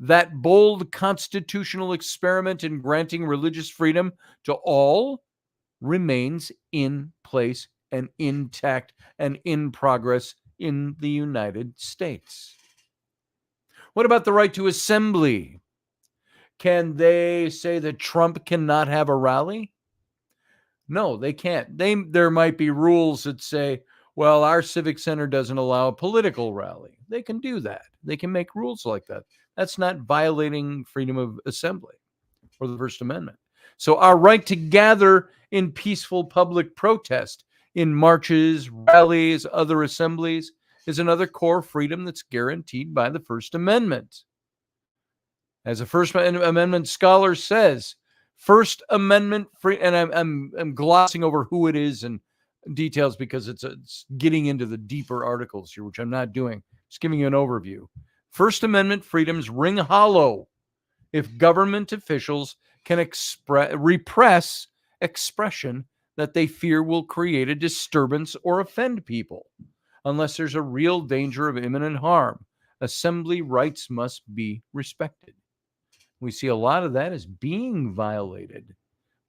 that bold constitutional experiment in granting religious freedom to all remains in place and intact and in progress in the United States. What about the right to assembly? Can they say that Trump cannot have a rally? No, they can't. There might be rules that say, well, our civic center doesn't allow a political rally. They can do that. They can make rules like that. That's not violating freedom of assembly or the First Amendment. So our right to gather in peaceful public protest, in marches, rallies, other assemblies, is another core freedom that's guaranteed by the First Amendment. As a First Amendment scholar says, First Amendment free, and I'm glossing over who it is and details because it's getting into the deeper articles here, which I'm not doing. Just giving you an overview. First Amendment freedoms ring hollow if government officials can repress expression that they fear will create a disturbance or offend people. Unless there's a real danger of imminent harm, assembly rights must be respected. We see a lot of that is being violated,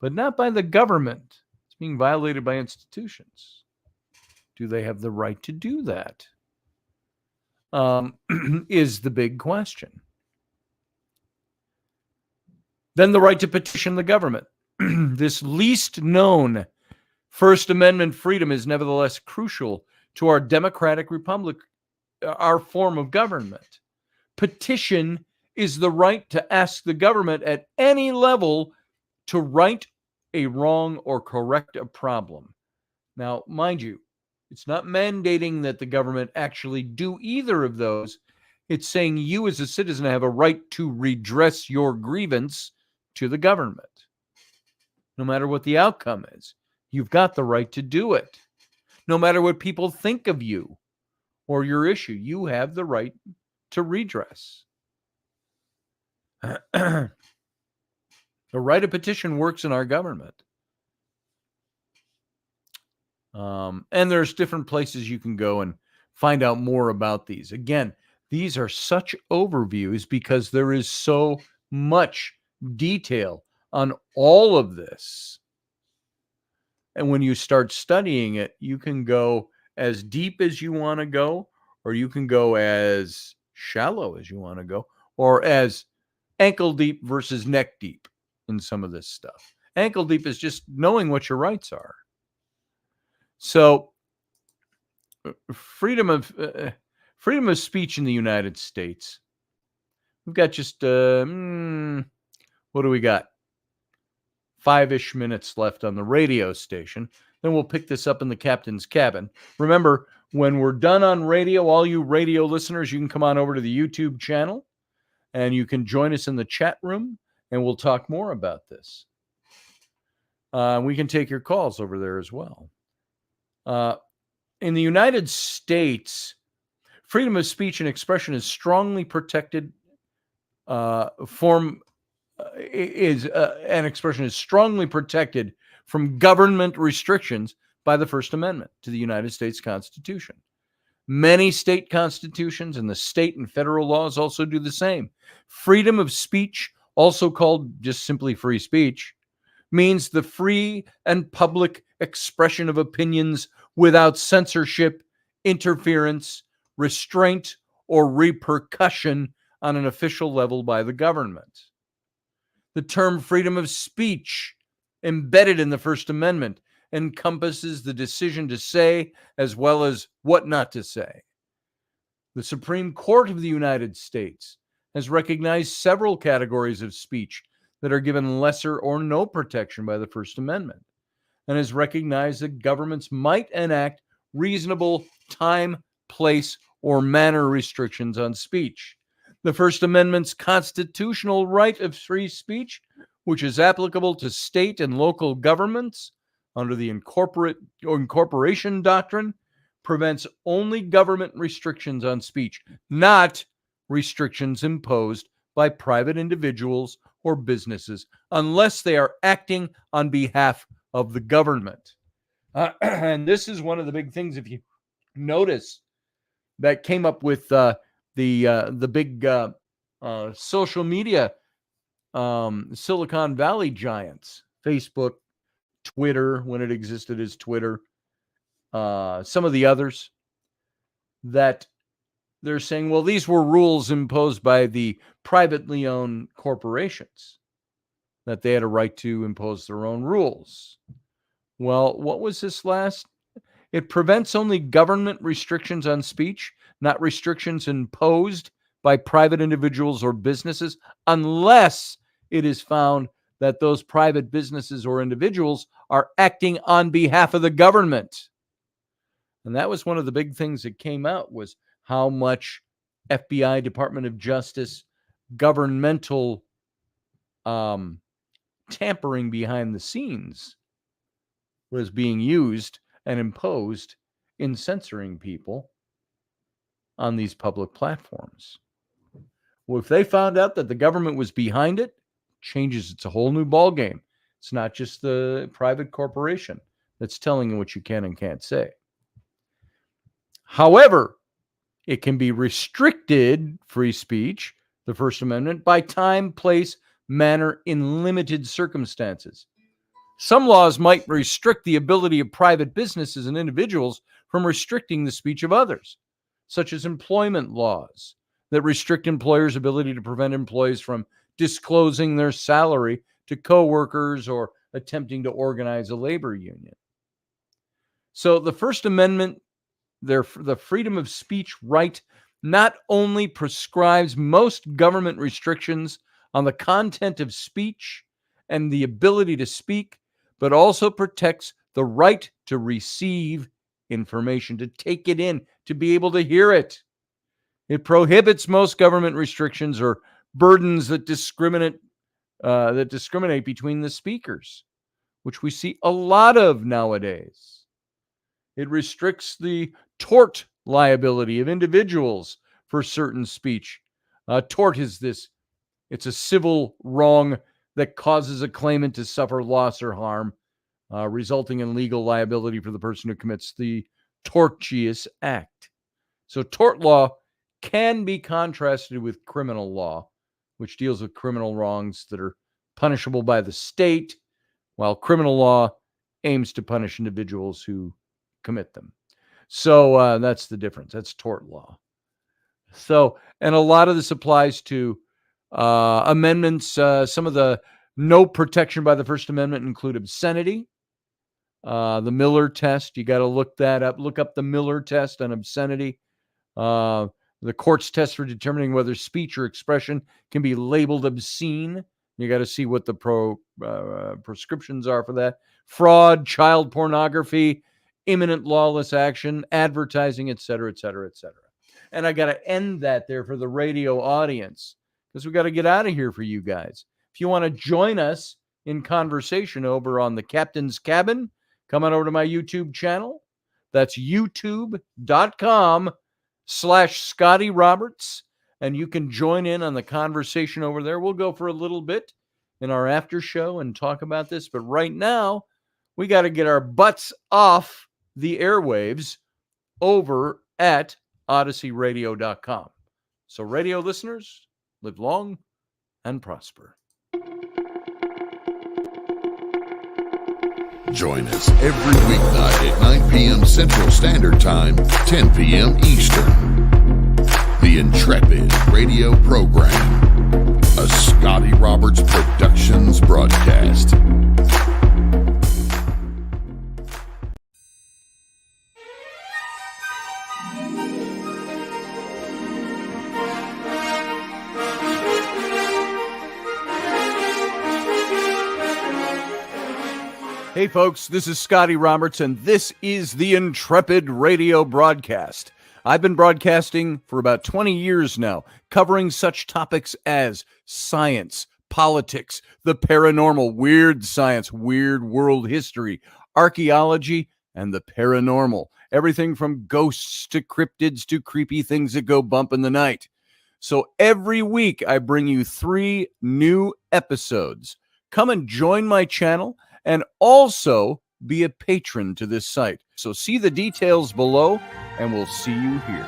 but not by the government. It's being violated by institutions. Do they have the right to do that? Is the big question. Then the right to petition the government. This least known First Amendment freedom is nevertheless crucial to our democratic republic, our form of government. Petition is the right to ask the government at any level to right a wrong or correct a problem. Now, mind you, it's not mandating that the government actually do either of those. It's saying you as a citizen have a right to redress your grievance to the government. No matter what the outcome is, you've got the right to do it. No matter what people think of you or your issue, you have the right to redress. The right of petition works in our government. And there's different places you can go and find out more about these. Again, these are such overviews because there is so much detail on all of this. And when you start studying it, you can go as deep as you want to go, or you can go as shallow as you want to go, or as ankle deep versus neck deep in some of this stuff. Ankle deep is just knowing what your rights are. So freedom of speech in the United States. We've got just what do we got? 5-ish minutes left on the radio station. Then we'll pick this up in the captain's cabin. Remember, when we're done on radio, all you radio listeners, you can come on over to the YouTube channel and you can join us in the chat room and we'll talk more about this. We can take your calls over there as well. In the United States, freedom of speech and expression is strongly protected. An expression is strongly protected from government restrictions by the First Amendment to the United States Constitution. Many state constitutions and the state and federal laws also do the same. Freedom of speech, also called just simply free speech, means the free and public expression of opinions without censorship, interference, restraint, or repercussion on an official level by the government. The term freedom of speech, embedded in the First Amendment, encompasses the decision to say as well as what not to say. The Supreme Court of the United States has recognized several categories of speech that are given lesser or no protection by the First Amendment, and has recognized that governments might enact reasonable time, place, or manner restrictions on speech. The First Amendment's constitutional right of free speech, which is applicable to state and local governments under the incorporation doctrine, prevents only government restrictions on speech, not restrictions imposed by private individuals or businesses, unless they are acting on behalf of the government. And this is one of the big things, if you notice, that came up with the big social media Silicon Valley giants, Facebook, Twitter, when it existed as Twitter, some of the others, that they're saying, well, these were rules imposed by the privately owned corporations, that they had a right to impose their own rules. Well, what was this last? It prevents only government restrictions on speech, not restrictions imposed by private individuals or businesses, unless it is found that those private businesses or individuals are acting on behalf of the government. And that was one of the big things that came out, was how much FBI, Department of Justice, governmental tampering behind the scenes was being used and imposed in censoring people on these public platforms. Well, if they found out that the government was behind it, changes. It's a whole new ballgame. It's not just the private corporation that's telling you what you can and can't say. However, it can be restricted, free speech, the First Amendment, by time, place, manner, in limited circumstances. Some laws might restrict the ability of private businesses and individuals from restricting the speech of others, such as employment laws that restrict employers' ability to prevent employees from disclosing their salary to coworkers or attempting to organize a labor union. So the First Amendment, the freedom of speech right, not only prescribes most government restrictions on the content of speech and the ability to speak, but also protects the right to receive information, to take it in, to be able to hear it. It prohibits most government restrictions or burdens that discriminate between the speakers, which we see a lot of nowadays. It restricts the tort liability of individuals for certain speech. Tort is this. It's a civil wrong that causes a claimant to suffer loss or harm, resulting in legal liability for the person who commits the tortious act. So tort law can be contrasted with criminal law, which deals with criminal wrongs that are punishable by the state, while criminal law aims to punish individuals who commit them. So that's the difference. That's tort law. So, and a lot of this applies to amendments. Some of the no protection by the First Amendment include obscenity, the Miller test. You got to look that up. Look up the Miller test on obscenity. The court's test for determining whether speech or expression can be labeled obscene. You got to see what the prescriptions are for that. Fraud, child pornography, imminent lawless action, advertising, et cetera, et cetera, et cetera. And I got to end that there for the radio audience because we got to get out of here for you guys. If you want to join us in conversation over on the Captain's Cabin, come on over to my YouTube channel. That's youtube.com/Scotty Roberts. And you can join in on the conversation over there. We'll go for a little bit in our after show and talk about this. But right now, we got to get our butts off the airwaves over at OdysseyRadio.com. So radio listeners, live long and prosper. Join us every weeknight at 9 p.m. Central Standard Time, 10 p.m. Eastern. The Intrepid Radio Program, a Scotty Roberts Productions broadcast. Hey folks, this is Scotty Roberts, and this is the Intrepid Radio broadcast. I've been broadcasting for about 20 years now, covering such topics as science, politics, the paranormal, weird science, weird world history, archaeology, and the paranormal. Everything from ghosts to cryptids to creepy things that go bump in the night. So every week I bring you 3 new episodes. Come and join my channel and also be a patron to this site. So see the details below, and we'll see you here.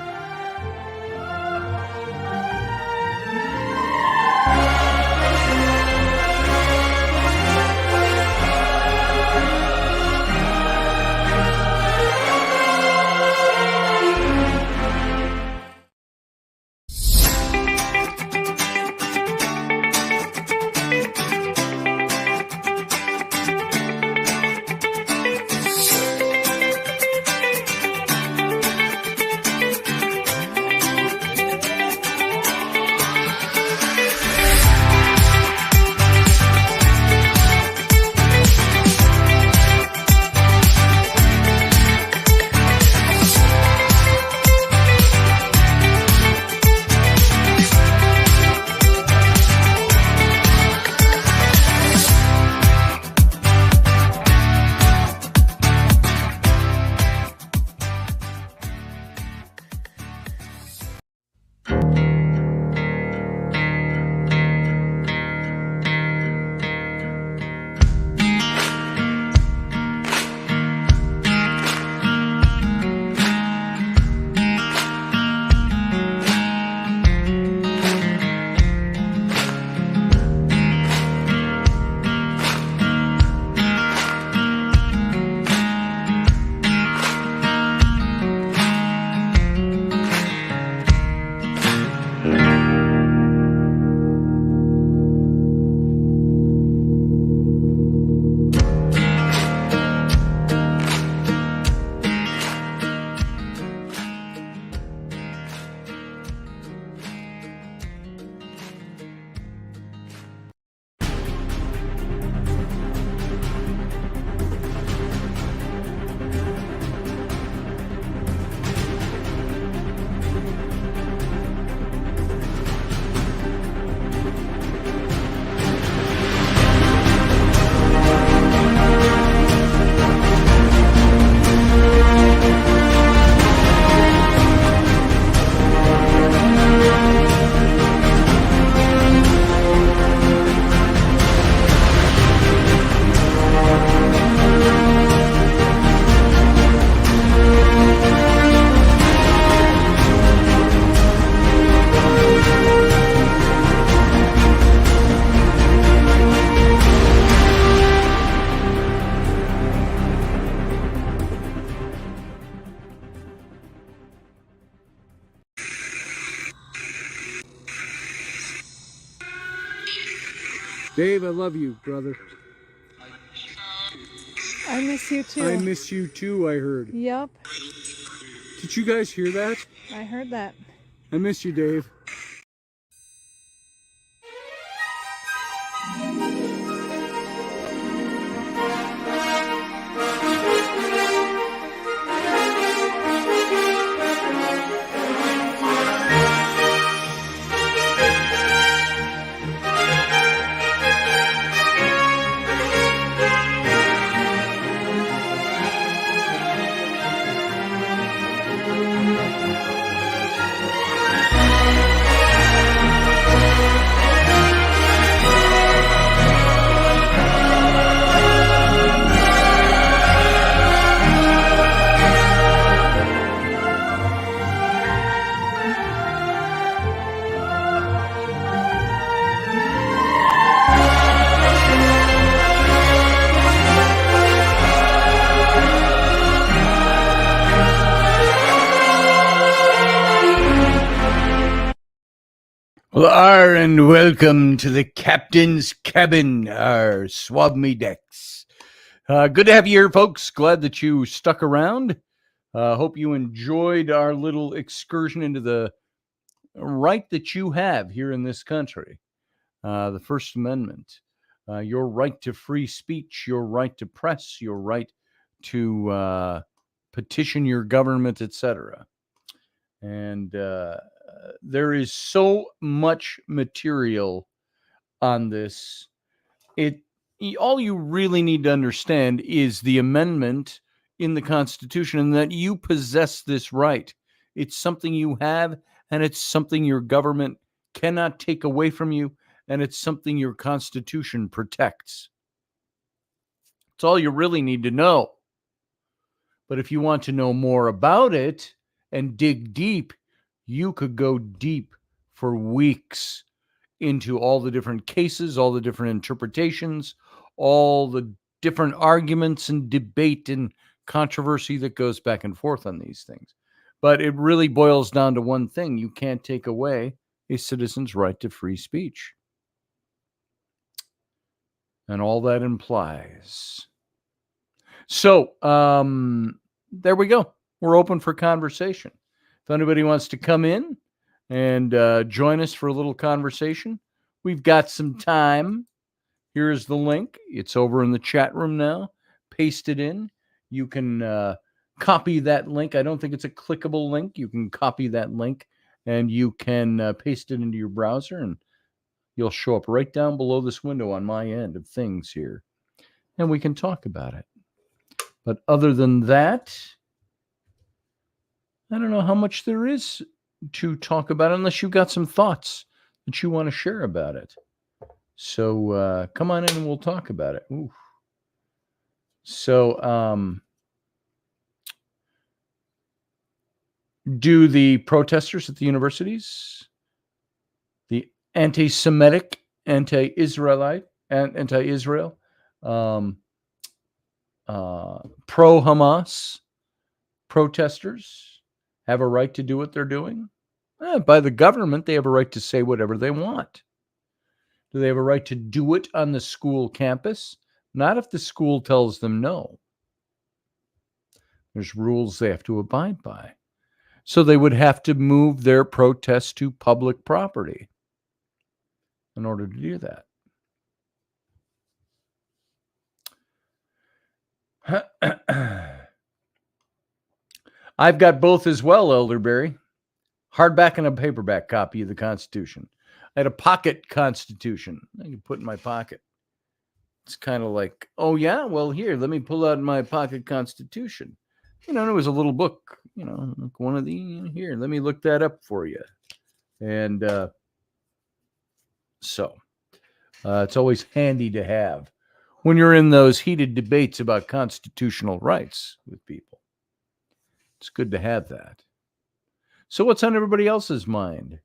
Dave, I love you, brother. I miss you too. I miss you too, I heard. Yep, Did you guys hear that? I heard that. I miss you, Dave. Well, and welcome to the captain's cabin, swab me decks. Good to have you here, folks. Glad that you stuck around. Hope you enjoyed our little excursion into the right that you have here in this country. The First Amendment, your right to free speech, your right to press, your right to petition your government, etc. And there is so much material on this. All you really need to understand is the amendment in the Constitution and that you possess this right. It's something you have, and it's something your government cannot take away from you, and it's something your Constitution protects. It's all you really need to know. But if you want to know more about it and dig deep, you could go deep for weeks into all the different cases, all the different interpretations, all the different arguments and debate and controversy that goes back and forth on these things. But it really boils down to one thing. You can't take away a citizen's right to free speech. And all that implies. So, there we go. We're open for conversation. If anybody wants to come in and join us for a little conversation, we've got some time. Here's the link. It's over in the chat room now. Paste it in. You can copy that link. I don't think it's a clickable link. You can copy that link and you can paste it into your browser, and you'll show up right down below this window on my end of things here. And we can talk about it. But other than that, I don't know how much there is to talk about unless you've got some thoughts that you want to share about it. So come on in and we'll talk about it. Ooh. So do the protesters at the universities, the anti-Semitic, anti-Israelite, anti-Israel, pro-Hamas protesters have a right to do what they're doing? By the government, they have a right to say whatever they want. Do they have a right to do it on the school campus? Not if the school tells them no. There's rules they have to abide by. So they would have to move their protest to public property in order to do that. I've got both as well, Elderberry. Hardback and a paperback copy of the Constitution. I had a pocket Constitution I can put in my pocket. It's kind of like, oh yeah, well here, let me pull out my pocket Constitution. And it was a little book, like one of the, here, let me look that up for you. And so it's always handy to have when you're in those heated debates about constitutional rights with people. It's good to have that. So what's on everybody else's mind?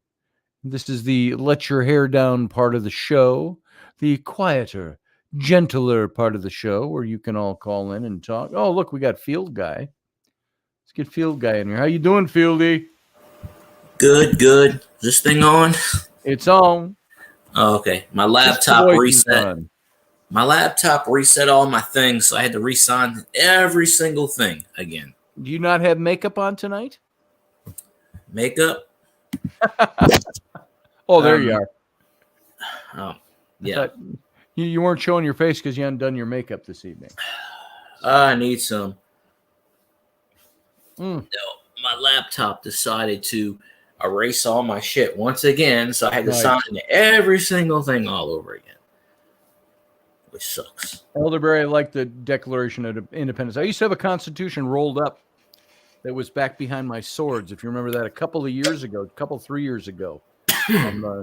This is the let your hair down part of the show, the quieter, gentler part of the show where you can all call in and talk. Oh, look, we got Field Guy. Let's get Field Guy in here. How you doing, Fieldy? Good. Is this thing on? It's on. Oh, okay. My Just the laptop voice is reset. on. My laptop reset all my things, so I had to re-sign every single thing again. Do you not have makeup on tonight? Makeup. Oh, there you are. Oh, I yeah. thought you weren't showing your face because you hadn't done your makeup this evening. I need some. Mm. No, my laptop decided to erase all my shit once again, so I had to Nice. sign every single thing all over again, which sucks. Elderberry, I like the Declaration of Independence. I used to have a Constitution rolled up that was back behind my swords. If you remember that, a couple 3 years ago,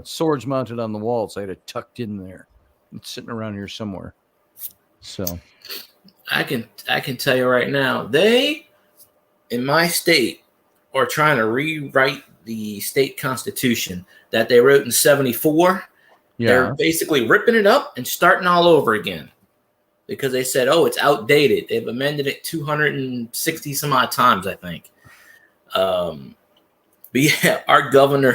swords mounted on the walls. I had it tucked in there. It's sitting around here somewhere. So I can tell you right now, they in my state are trying to rewrite the state constitution that they wrote in 74. yeah, They're basically ripping it up and starting all over again because they said, oh, it's outdated. They've amended it 260 some odd times, I think. But yeah, our governor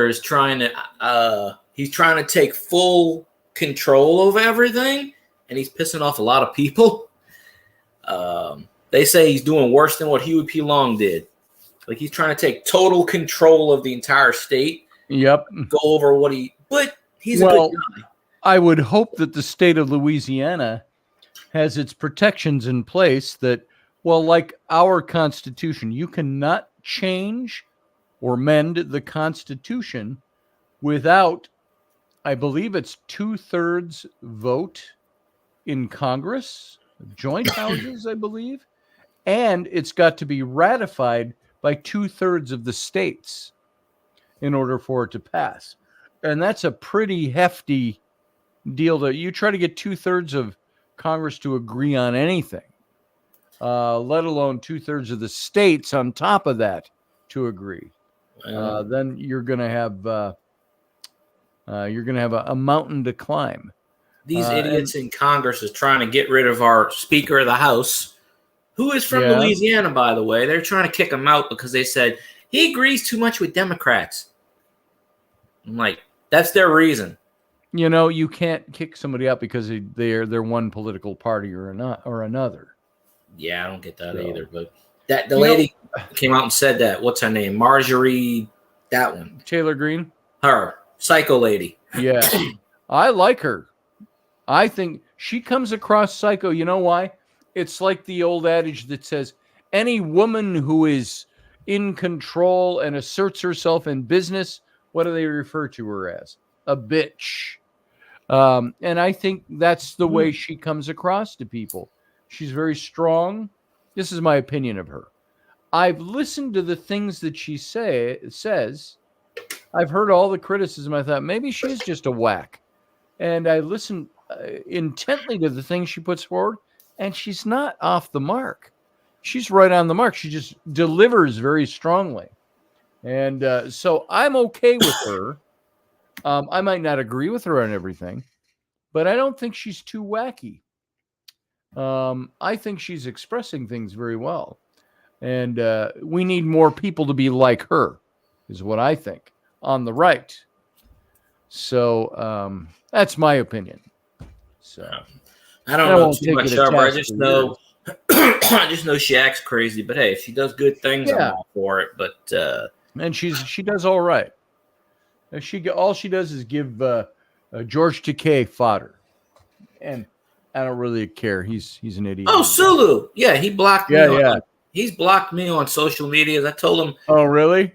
is trying to he's trying to take full control over everything, and he's pissing off a lot of people. They say he's doing worse than what Huey P. Long did. Like he's trying to take total control of the entire state. Yep. Go over but he's a good guy. I would hope that the state of Louisiana has its protections in place that, well, like our Constitution, you cannot change or mend the Constitution without, I believe it's 2/3 vote in Congress, joint houses, I believe, and it's got to be ratified by 2/3 of the states in order for it to pass. And that's a pretty hefty deal. You try to get 2/3 of Congress to agree on anything, let alone 2/3 of the states on top of that to agree. Then you're going to have a mountain to climb. These idiots in Congress is trying to get rid of our Speaker of the House, who is from Louisiana, by the way. They're trying to kick him out because they said he agrees too much with Democrats. I'm like, that's their reason. You know, you can't kick somebody out because they're one political party or another. Yeah, I don't get that either. But the lady came out and said that. What's her name? Marjorie, that one. Taylor Greene? Her. Psycho lady. Yeah. I like her. I think she comes across psycho. You know why? It's like the old adage that says any woman who is in control and asserts herself in business, what do they refer to her as? A bitch. And I think that's the way she comes across to people. She's very strong. This is my opinion of her. I've listened to the things that she says. I've heard all the criticism. I thought maybe she's just a whack. And I listened intently to the things she puts forward, and she's not off the mark. She's right on the mark. She just delivers very strongly. And so I'm okay with her. I might not agree with her on everything, but I don't think she's too wacky. I think she's expressing things very well. And we need more people to be like her, is what I think, on the right. So that's my opinion. So I don't know too much of her. I just know I just know she acts crazy. But hey, if she does good things, I'm all for it. But and she does all right. All she does is give George Takei fodder, and I don't really care. He's an idiot. Oh, Sulu, yeah, he blocked me. He's blocked me on social media. I told him. Oh, really?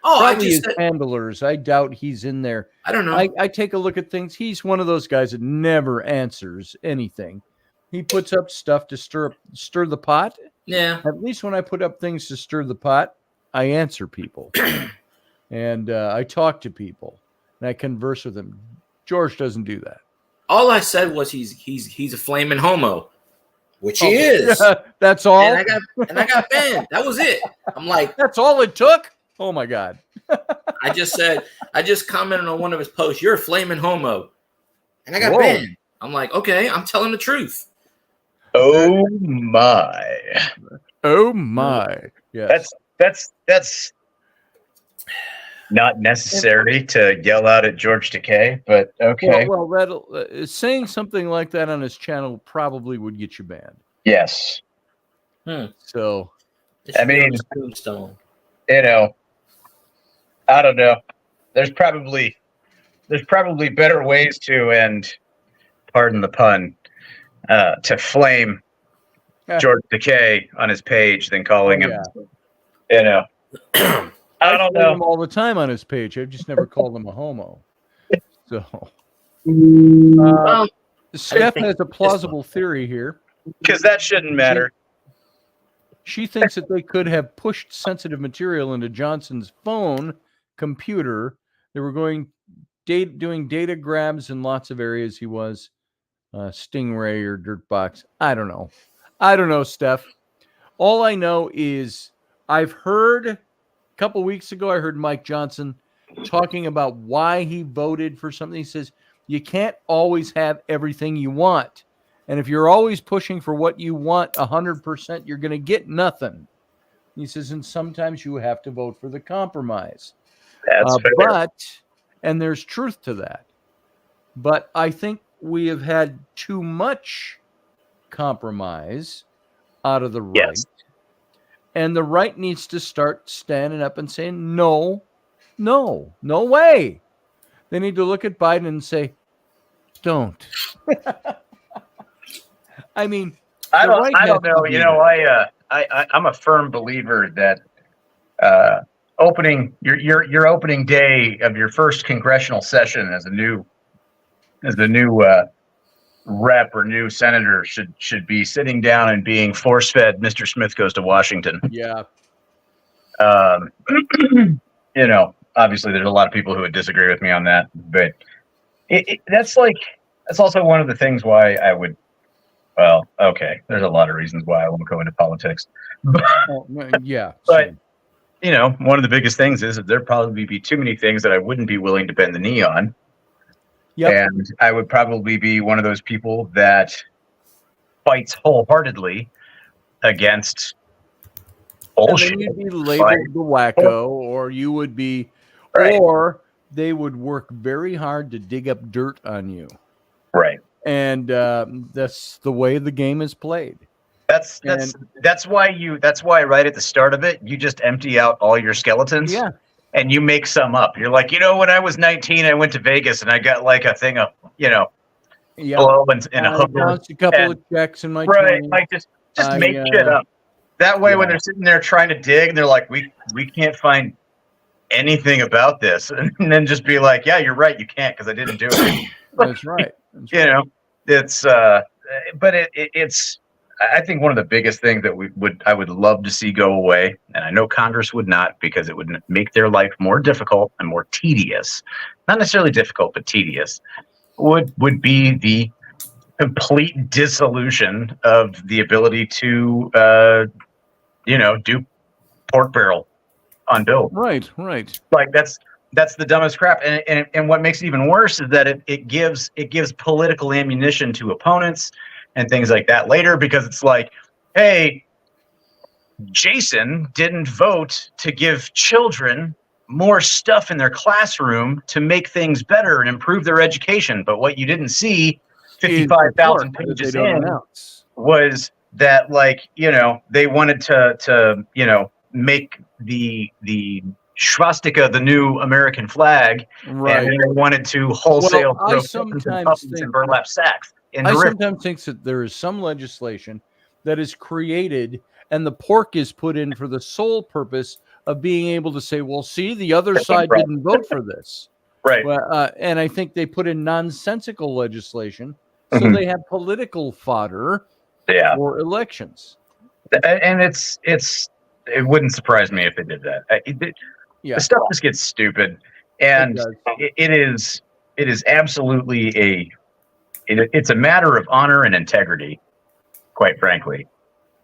Oh, probably his handlers. I doubt he's in there. I don't know. I take a look at things. He's one of those guys that never answers anything. He puts up stuff to stir the pot. Yeah. At least when I put up things to stir the pot, I answer people. And I talk to people and I converse with them. George doesn't do that. All I said was he's a flaming homo, which he is. That's all. And I got banned. That was it. I'm like, that's all it took. Oh my God. I just commented on one of his posts. You're a flaming homo, and I got banned. I'm like, okay, I'm telling the truth. Oh my. Oh my. Yeah. That's Not necessary to yell out at George Takei, but okay. Well, that'll saying something like that on his channel probably would get you banned. Yes. So, It should I be on mean, his tombstone. I don't know. There's probably better ways to, and pardon the pun, to flame George Takei on his page than calling him. I don't flame know. him all the time on his page. I've just never called him a homo. So, Well, Steph has a plausible theory here. Because that shouldn't matter. She thinks that they could have pushed sensitive material into Johnson's phone computer. They were doing data grabs in lots of areas. He was Stingray or Dirtbox. I don't know, Steph. All I know is I've heard a couple weeks ago, I heard Mike Johnson talking about why he voted for something. He says, you can't always have everything you want. And if you're always pushing for what you want 100%, you're going to get nothing. He says, and sometimes you have to vote for the compromise. That's fair. And there's truth to that. But I think we have had too much compromise out of the right. Yes. And the right needs to start standing up and saying, no way. They need to look at Biden and say, don't. I mean, I don't know. You know, I'm a firm believer that opening your opening day of your first congressional session as a new rep or new senator should be sitting down and being force-fed Mr. Smith Goes to Washington. Yeah. You know, obviously there's a lot of people who would disagree with me on that, but that's also one of the things why I would. Well, okay, there's a lot of reasons why I won't go into politics. Yeah. But, you know, one of the biggest things is that there'd probably be too many things that I wouldn't be willing to bend the knee on. Yep. And I would probably be one of those people that fights wholeheartedly against bullshit. And then you'd be labeled the wacko, or you would be, right. Or they would work very hard to dig up dirt on you. Right. And that's the way the game is played. That's why right at the start of it, you just empty out all your skeletons. Yeah. And you make some up. You're like, when I was 19, I went to Vegas and I got like a thing of, blow and a hooker. Bounced a couple of checks in my right. 20s. Like just make shit up. That way, when they're sitting there trying to dig, they're like, we can't find anything about this, and then just be like, yeah, you're right, you can't because I didn't do it. That's right. It's but it's. I think one of the biggest things that I would love to see go away, and I know Congress would not because it would make their life more difficult and more tedious. Not necessarily difficult, but tedious. Would be the complete dissolution of the ability to, do pork barrel on bill. Right. Like that's the dumbest crap. And what makes it even worse is that it gives political ammunition to opponents and things like that later, because it's like, hey, Jason didn't vote to give children more stuff in their classroom to make things better and improve their education. But what you didn't see 55,000 pages in was that, like, they wanted to make the swastika the new American flag, right? And they wanted to wholesale throw in burlap sacks. I sometimes think that there is some legislation that is created and the pork is put in for the sole purpose of being able to say, well, see, the other side didn't vote for this. Right. And I think they put in nonsensical legislation so they have political fodder for elections. And it wouldn't surprise me if they did that. The stuff just gets stupid. And it is absolutely it's a matter of honor and integrity, quite frankly.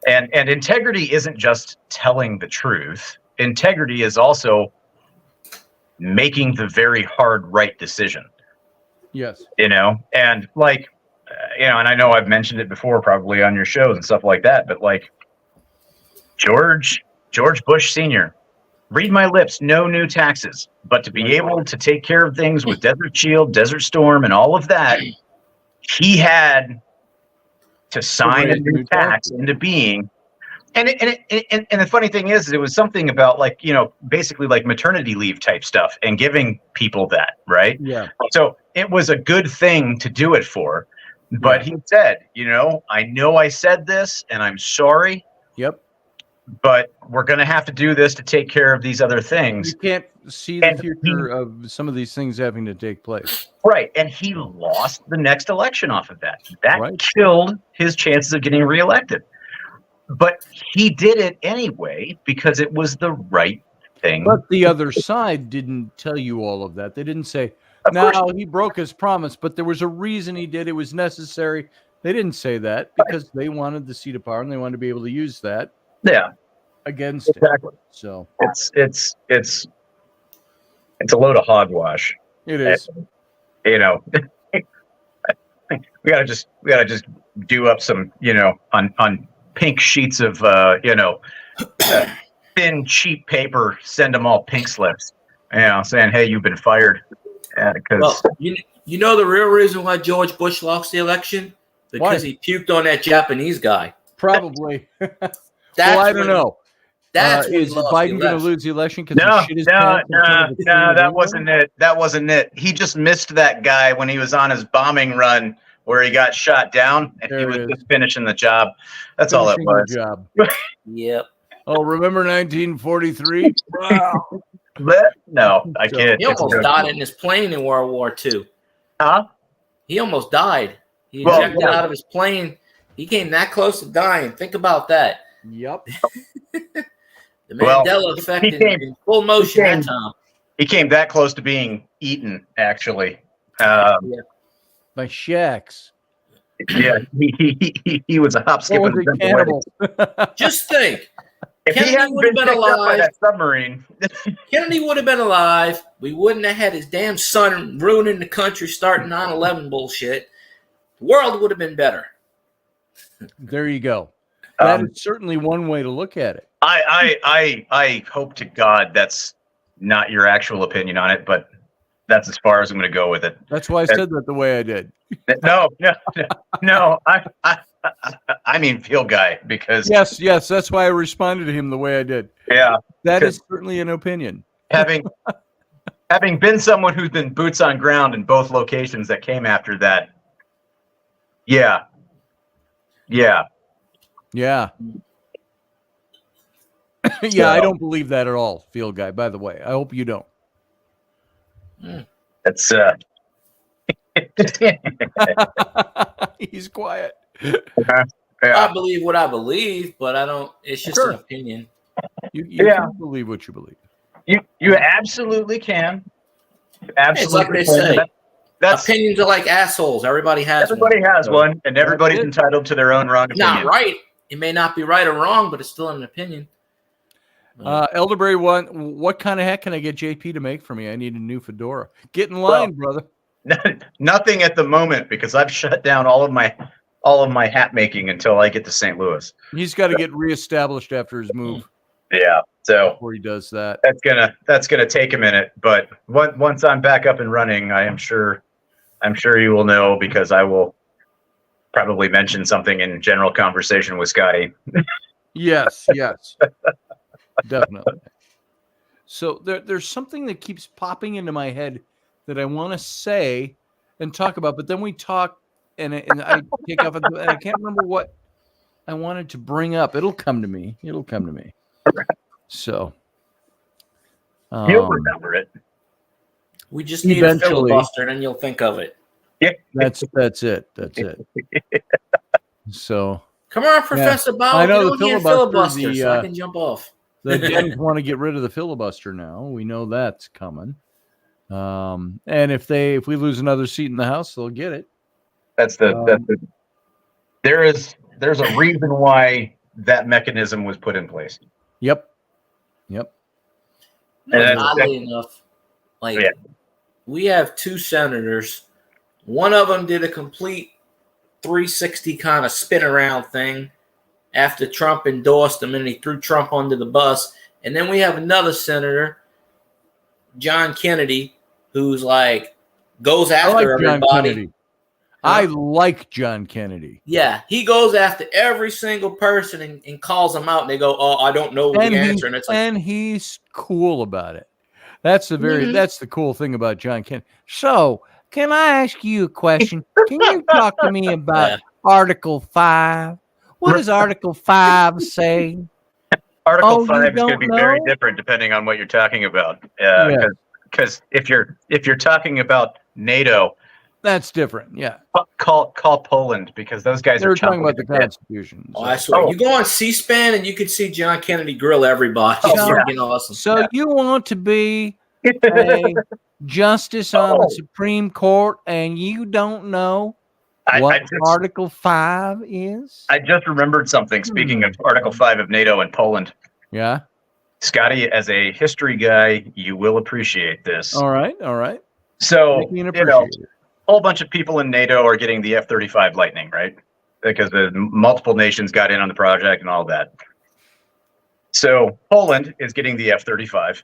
And integrity isn't just telling the truth. Integrity is also making the very hard right decision. Yes. And like, and I know I've mentioned it before, probably on your shows and stuff like that, but like George Bush Sr., read my lips, no new taxes. But to be able to take care of things with Desert Shield, Desert Storm, and all of that, he had to sign a new tax into being. And the funny thing is, it was something about like, basically like maternity leave type stuff and giving people that, right? Yeah. So it was a good thing to do it for. But he said, I know I said this and I'm sorry. Yep. But we're going to have to do this to take care of these other things. You can't see the future of some of these things having to take place. Right. And he lost the next election off of that. That killed his chances of getting reelected. But he did it anyway because it was the right thing. But the other side didn't tell you all of that. They didn't say, no, he broke his promise, but there was a reason he did. It was necessary. They didn't say that because they wanted the seat of power and they wanted to be able to use that. Yeah. Against it. So it's a load of hogwash. It is. And, we gotta just do up some, on pink sheets of thin cheap paper, send them all pink slips, saying, hey, you've been fired. Well, you know the real reason why George Bush lost the election? Because he puked on that Japanese guy. Probably. I don't know. Is Biden going to lose the election? No, that wasn't it. That wasn't it. He just missed that guy when he was on his bombing run where he got shot down and he was just finishing the job. That's all it was. Job. Yep. Oh, remember 1943? Wow. No, I can't. He almost died in his plane in World War II. Huh? He almost died. He ejected out of his plane. He came that close to dying. Think about that. Yep. The Mandela effect in full motion that time. He came that close to being eaten, actually. By Shaqs. Yeah, he was a hop, skip, and a cannibal. Just think. If he hadn't been picked up by that submarine. Kennedy would have been alive. We wouldn't have had his damn son ruining the country, starting 9/11 bullshit. The world would have been better. There you go. That is certainly one way to look at it. I hope to God that's not your actual opinion on it, but that's as far as I'm going to go with it. That's why I said that the way I did. No. I mean, field guy, because yes, that's why I responded to him the way I did. Yeah, that is certainly an opinion. Having been someone who's been boots on ground in both locations that came after that. Yeah. Yeah, I don't believe that at all, field guy, by the way. I hope you don't. That's he's quiet. I believe what I believe, but I don't. It's just an opinion. You can believe what you believe. You absolutely can. Absolutely, it's like they say. Opinions are like assholes. Everybody has one, and everybody's entitled to their own wrong opinion. Not right. It may not be right or wrong, but it's still an opinion. Elderberry, what kind of hat can I get JP to make for me? I need a new fedora. Get in line, brother. Nothing at the moment because I've shut down all of my hat making until I get to St. Louis. He's got to get reestablished after his move. Yeah, so before he does that, that's gonna take a minute. But once I'm back up and running, I'm sure you will know because I will probably mention something in general conversation with Scotty. Yes, definitely. So there's something that keeps popping into my head that I want to say and talk about, but then we talk and I take off and I can't remember what I wanted to bring up. It'll come to me. So you'll remember it. We just need a filibuster, and then you'll think of it. Yeah, that's it. So come on, Professor Bob. I know the filibuster. So I can jump off. The Dems want to get rid of the filibuster now. We know that's coming. And if we lose another seat in the House, they'll get it. There's a reason why that mechanism was put in place. Yep. And oddly enough, we have two senators. One of them did a complete 360 kind of spin around thing after Trump endorsed him, and he threw Trump under the bus. And then we have another senator, John Kennedy, who's like goes I after like John everybody. Kennedy. I like John Kennedy. Yeah, he goes after every single person and calls them out. And they go, "Oh, I don't know the answer." And it's like, And he's cool about it. That's the Mhm. that's the cool thing about John Kennedy. So, can I ask you a question? Can you talk to me about Yeah. Article 5? What does Article 5 say? Article Oh, you 5 is going to don't be very know? different depending on what you're talking about. Yeah. Because if you're talking about NATO, That's different. Yeah. call Poland, because those guys They are were talking chomping about at the the bit. Constitution. oh, so. I swear. Oh. You go on C-SPAN and you can see John Kennedy grill everybody. Oh, It's yeah. freaking awesome. So you want to be a justice on the Oh. Supreme Court and you don't know I what just- Article 5 is? I just remembered something. Speaking of Article 5 of NATO and Poland, Yeah. Scotty, as a history guy, you will appreciate this. All right. All right. So, Make me you appreciate know, it. a whole bunch of people in NATO are getting the F-35 Lightning, right? Because the multiple nations got in on the project and all that. So Poland is getting the F-35.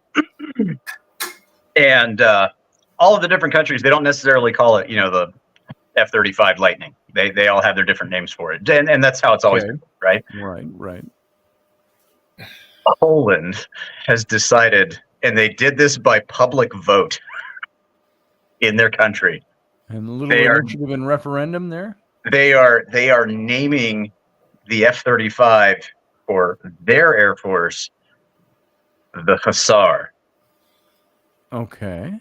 And all of the different countries, they don't necessarily call it, the F-35 Lightning. They all have their different names for it. And that's how it's always Okay. been, right? Right. Right. Poland has decided, and they did this by public vote in their country. And a little They are- initiative and referendum there. They are naming the F-35 for their Air Force the Hussar. Okay.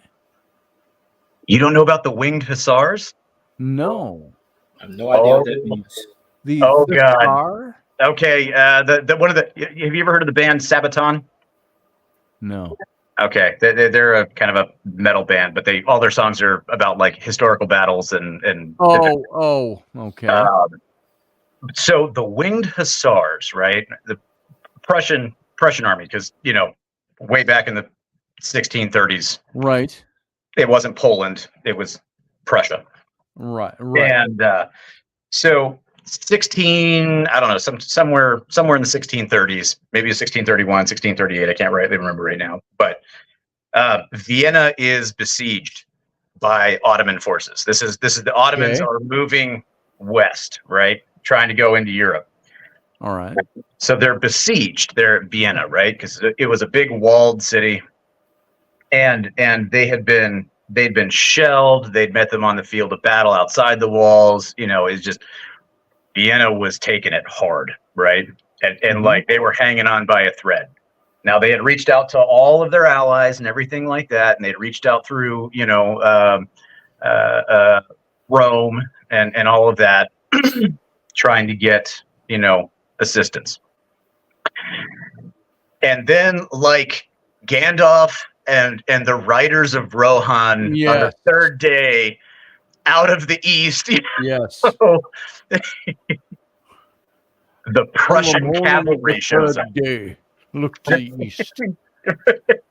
You don't know about the winged Hussars? No. I have no idea what that means. The Oh, God. Hussar? Okay, the one of the have you ever heard of the band Sabaton? No. Okay, they're a kind of a metal band, but all their songs are about like historical battles and Oh, okay. so the winged Hussars, right? The Prussian army, because way back in the 1630s, Right. it wasn't Poland, it was Prussia. Right. Right. And so 16, I don't know, somewhere in the 1630s, maybe 1631, 1638, I can't really remember right now. But Vienna is besieged by Ottoman forces. This is the Ottomans Okay. are moving west, right? Trying to go into Europe. All right. So they're besieged. They're at Vienna, right? Because it was a big walled city, and they'd been shelled. They'd met them on the field of battle outside the walls. It's just Vienna was taking it hard, right? And like they were hanging on by a thread. Now they had reached out to all of their allies and everything like that, and they'd reached out through Rome and all of that, trying to get assistance. And then like Gandalf and the riders of Rohan on Yes. the third day out of the east, Yes. the Prussian On the morning of cavalry the shows third up. day, look to the east.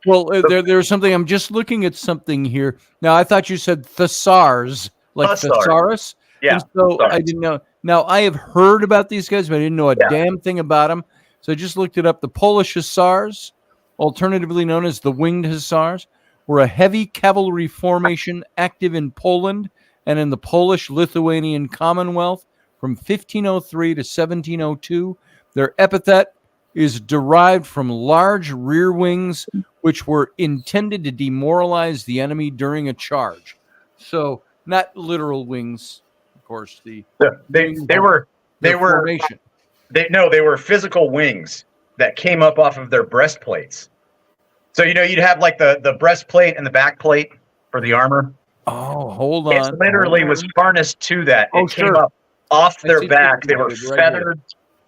Well, there's something. I'm just looking at something here. Now, I thought you said thesaurus, like Hussars. thesaurus. Yeah, And so Hussars. I didn't know. Now, I have heard about these guys, but I didn't know a Yeah. damn thing about them. So I just looked it up. The Polish Hussars, alternatively known as the Winged Hussars, were a heavy cavalry formation active in Poland and in the Polish-Lithuanian Commonwealth from 1503 to 1702. Their epithet is derived from large rear wings, which were intended to demoralize the enemy during a charge. So, not literal wings, of course. They their were formation. they were physical wings that came up off of their breastplates. So you'd have like the breastplate and the back plate for the armor. Oh, hold on. It literally was harnessed to that. Oh, It came sure. up off I their see back. it They were right here. feathered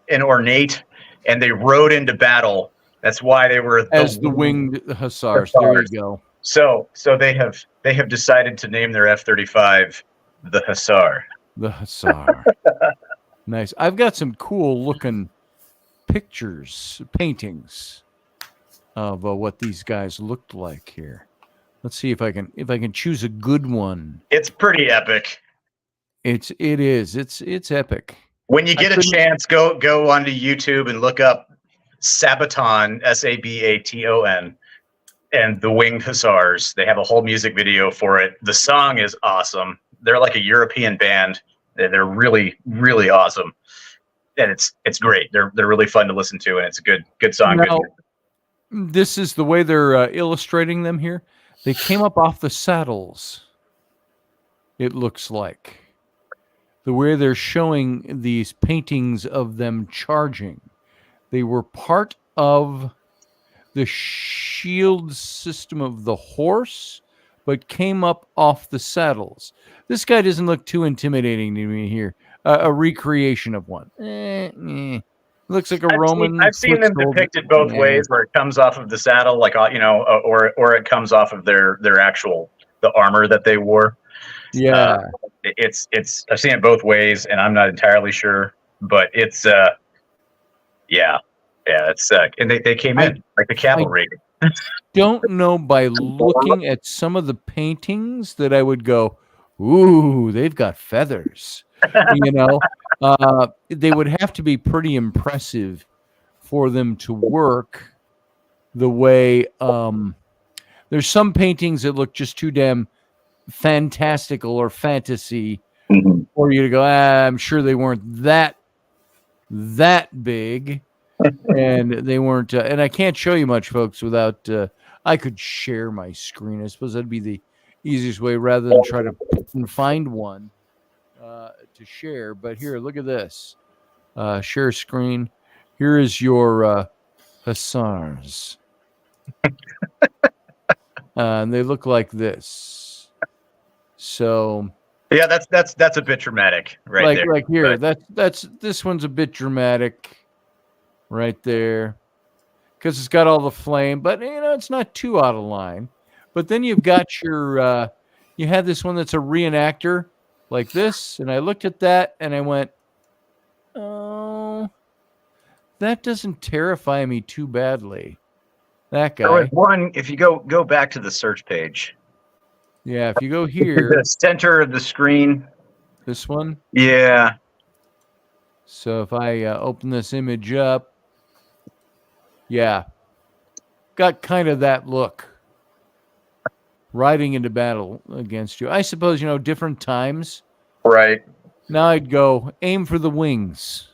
and ornate, and they rode into battle. That's why they were as the winged hussars. There Hussars. you go. So they have decided to name their F-35 the Hussar. The hussar. Nice. I've got some cool looking pictures, paintings of what these guys looked like here. Let's see if I can choose a good one. It's pretty epic. It's epic. When you get a chance, go onto YouTube and look up Sabaton, Sabaton, and the Winged Hussars. They have a whole music video for it. The song is awesome. They're like a European band. They're really, really awesome, and it's great. They're really fun to listen to, and it's a good song. Now, this is the way they're illustrating them here. They came up off the saddles. It looks like the way they're showing these paintings of them charging. They were part of the shield system of the horse, but came up off the saddles. This guy doesn't look too intimidating to me here. A recreation of one. Looks like a Roman. I've seen them depicted both ways, where it comes off of the saddle, like or it comes off of their actual the armor that they wore. Yeah, it's I've seen it both ways, and I'm not entirely sure, but it's it's and they came in like the cavalry. Don't know by looking at some of the paintings that I would go, ooh, they've got feathers. They would have to be pretty impressive for them to work the way there's some paintings that look just too damn fantastical or fantasy for you to go, I'm sure they weren't that big. And they weren't, and I can't show you much, folks, without, I could share my screen. I suppose that'd be the easiest way rather than try to find one to share. But here, look at this. Share screen. Here is your hussars. And they look like this. So yeah, that's a bit dramatic, right there. Like here, that's this one's a bit dramatic. Right there, because it's got all the flame, but it's not too out of line. But then you've got your, you had this one that's a reenactor like this, and I looked at that and I went, oh, that doesn't terrify me too badly. That guy. There was one, if you go back to the search page. Yeah, if you go here, the center of the screen. This one. Yeah. So if I open this image up. Yeah, got kind of that look. Riding into battle against you. I suppose, different times. Right. Now I'd go aim for the wings.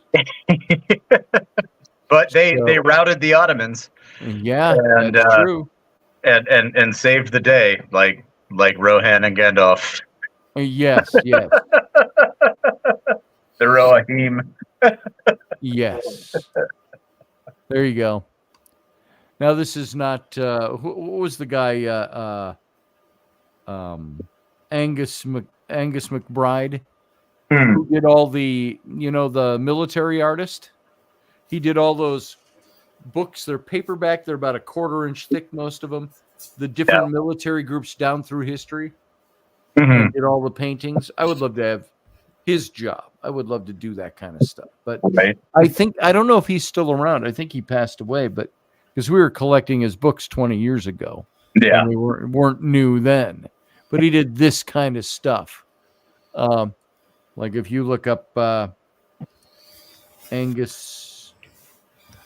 But they routed the Ottomans. Yeah, and, that's true. And saved the day, like Rohan and Gandalf. Yes. The Rohim. Yes. There you go. Now this is not what was the guy Angus McBride who did all the the military artist. He did all those books. They're paperback. They're about a 1/4 inch thick, most of them. The different military groups down through history. He did all the paintings. I would love to have his job. I would love to do that kind of stuff. But I don't know if he's still around. I think he passed away, but because we were collecting his books 20 years ago. Yeah. And they weren't new then. But he did this kind of stuff. Like if you look up Angus,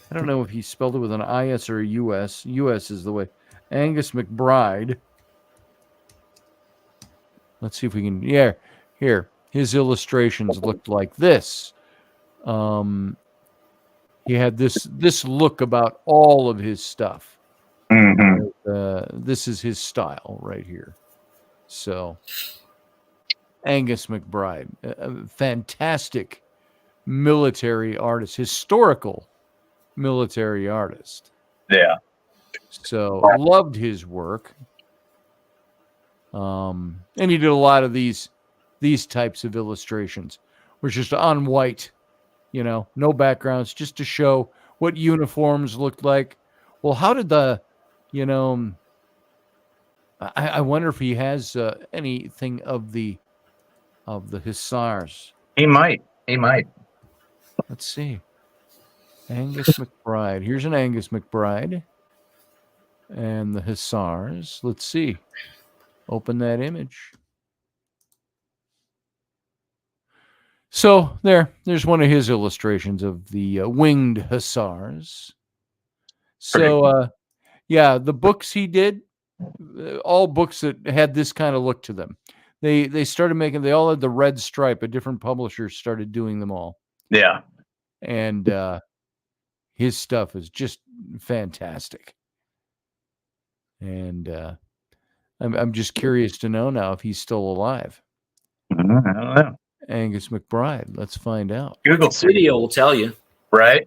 I don't know if he spelled it with an IS or a US. US is the way. Angus McBride. Let's see if we can. Yeah, here. His illustrations looked like this. He had this look about all of his stuff. This is his style right here. So, Angus McBride, a fantastic military artist, historical military artist. Yeah. So, loved his work. And he did a lot of these types of illustrations, which is on white, no backgrounds, just to show what uniforms looked like. Well, how did I wonder if he has anything of the hussars. He might. Let's see. Angus McBride. Here's an Angus McBride. And the hussars. Let's see. Open that image. So there's one of his illustrations of the winged hussars. So, yeah, the books he did, all books that had this kind of look to them. They started making. They all had the red stripe. A different publisher started doing them all, Yeah. and his stuff is just fantastic. And I'm just curious to know now if he's still alive. I don't know. Angus McBride. Let's find out. Google Video will tell you. right?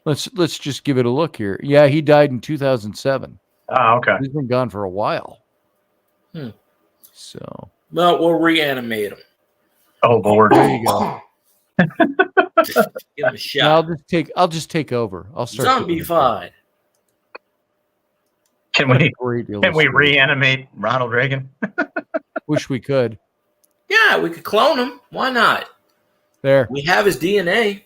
Let's just give it a look here. Yeah, he died in 2007. Oh, okay. He's been gone for a while. Hmm. So Well, we'll reanimate him. Oh Lord. there you go. Give him a Now, shot. I'll just take over. I'll start. doing it. Zombified. Can we Great can we illustration. reanimate Ronald Reagan? Wish we could. Yeah, we could clone him. Why not? There. We have his DNA.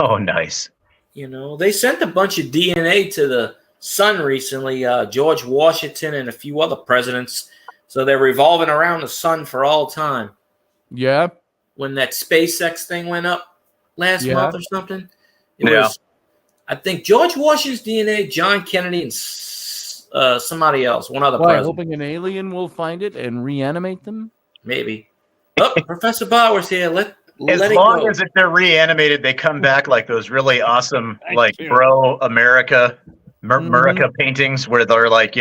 Oh, nice. You know, they sent a bunch of DNA to the sun recently, George Washington and a few other presidents. So they're revolving around the sun for all time. Yeah. When that SpaceX thing went up last Yeah. month or something, it Yeah. was, I think, George Washington's DNA, John Kennedy, and somebody else, one other Why? president. Hoping an alien will find it and reanimate them? Maybe. Oh, Professor Bauer's here. Let As it long go. as if they're reanimated, they come back like those really awesome, Thank like you. bro America, Mhm. America paintings where they're like,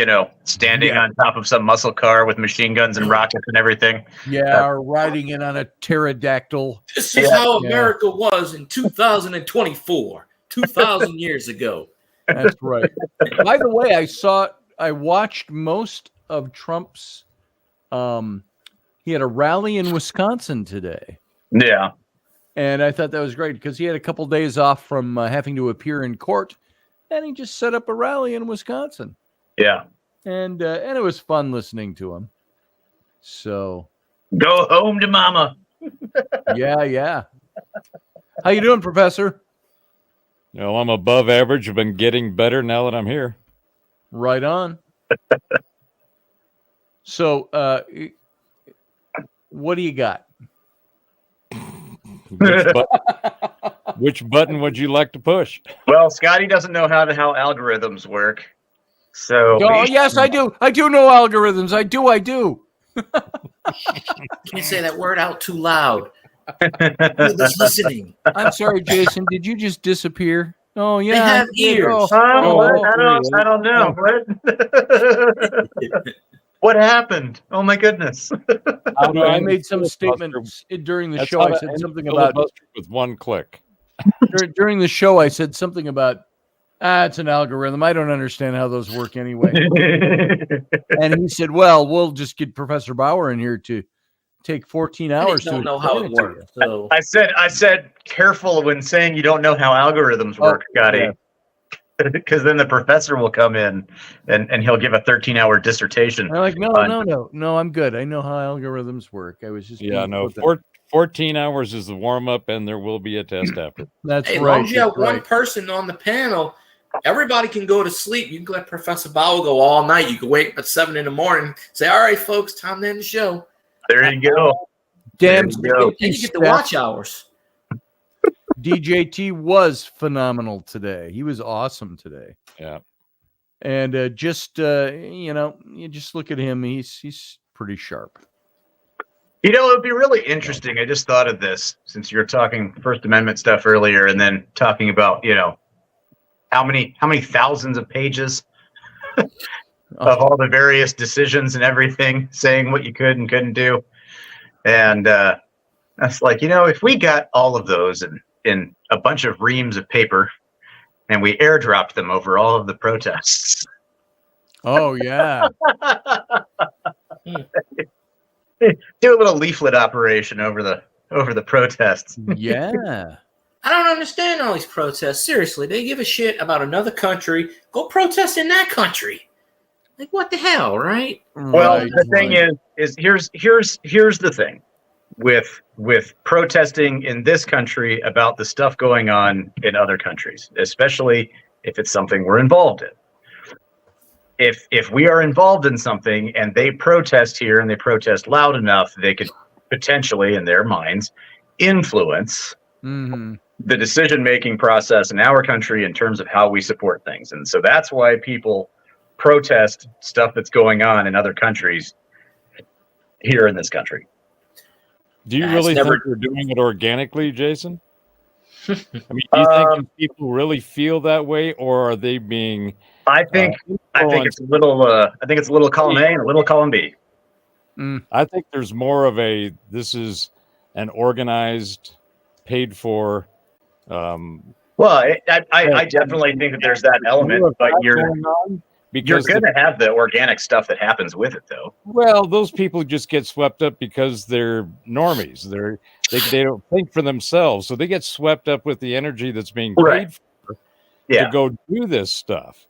standing Yeah. on top of some muscle car with machine guns and rockets and everything. Yeah, or riding in on a pterodactyl. This is Yeah. how Yeah. America was in 2024, 2,000 years ago. That's right. By the way, I watched most of Trump's he had a rally in Wisconsin today. Yeah. And I thought that was great because he had a couple days off from having to appear in court, and he just set up a rally in Wisconsin, Yeah. and it was fun listening to him. So Go home to mama. yeah. How you doing, Professor? No, I'm above average. I've been getting better now that I'm here. Right on. So, what do you got? Which button would you like to push? Well, Scotty doesn't know how algorithms work. So Oh, yes, I do. I do know algorithms. I do. Can't say that word out too loud. Who's listening? I'm sorry, Jason. Did you just disappear? Oh, yeah. They have I did. ears. I don't know. What? What happened? Oh my goodness. I made some statements during the show. I said something about with one click. during the show. I said something about it's an algorithm. I don't understand how those work anyway. And he said, "Well, we'll just get Professor Bauer in here to take 14 I hours just don't to know how explain it it to works. So I said careful when saying you don't know how algorithms work, Scotty. yeah. Because then the professor will come in and he'll give a 13-hour dissertation. I'm like, no, I'm good. I know how algorithms work. I was just being flippant. 14 hours is the warm up, and there will be a test after. That's hey, as right. long as you have that's one right. person on the panel, everybody can go to sleep. You can let Professor Bauer go all night. You can wake up at 7 a.m, say, "All right, folks, time to end the show." There you go. Damn, There you go. And you get the Steph. watch hours. DJT was phenomenal today. He was awesome today. Yeah. And you just look at him. He's pretty sharp. It would be really interesting. I just thought of this since you were talking First Amendment stuff earlier, and then talking about how many thousands of pages of all the various decisions and everything, saying what you could and couldn't do. And that's like, if we got all of those in a bunch of reams of paper and we airdropped them over all of the protests. Oh yeah. Do a little leaflet operation over the protests. Yeah. I don't understand all these protests. Seriously, they give a shit about another country. Go protest in that country. Like, what the hell, right? Well, Right, the thing right. is here's the thing with protesting in this country about the stuff going on in other countries, especially if it's something we're involved in. If we are involved in something and they protest here and they protest loud enough, they could potentially, in their minds, influence Mm-hmm. the decision-making process in our country in terms of how we support things. And so that's why people protest stuff that's going on in other countries here in this country. Do you It's really never- think they're doing it organically, Jason? I mean, do you think people really feel that way, or are they being? I think it's a little. I think it's a little column A and a little column B. I think there's more of a. This is an organized, paid for. Well, I definitely think that there's that element, but you're going to have the organic stuff that happens with it, though. Well, those people just get swept up because they're normies. They don't think for themselves, so they get swept up with the energy that's being paid for to go do this stuff.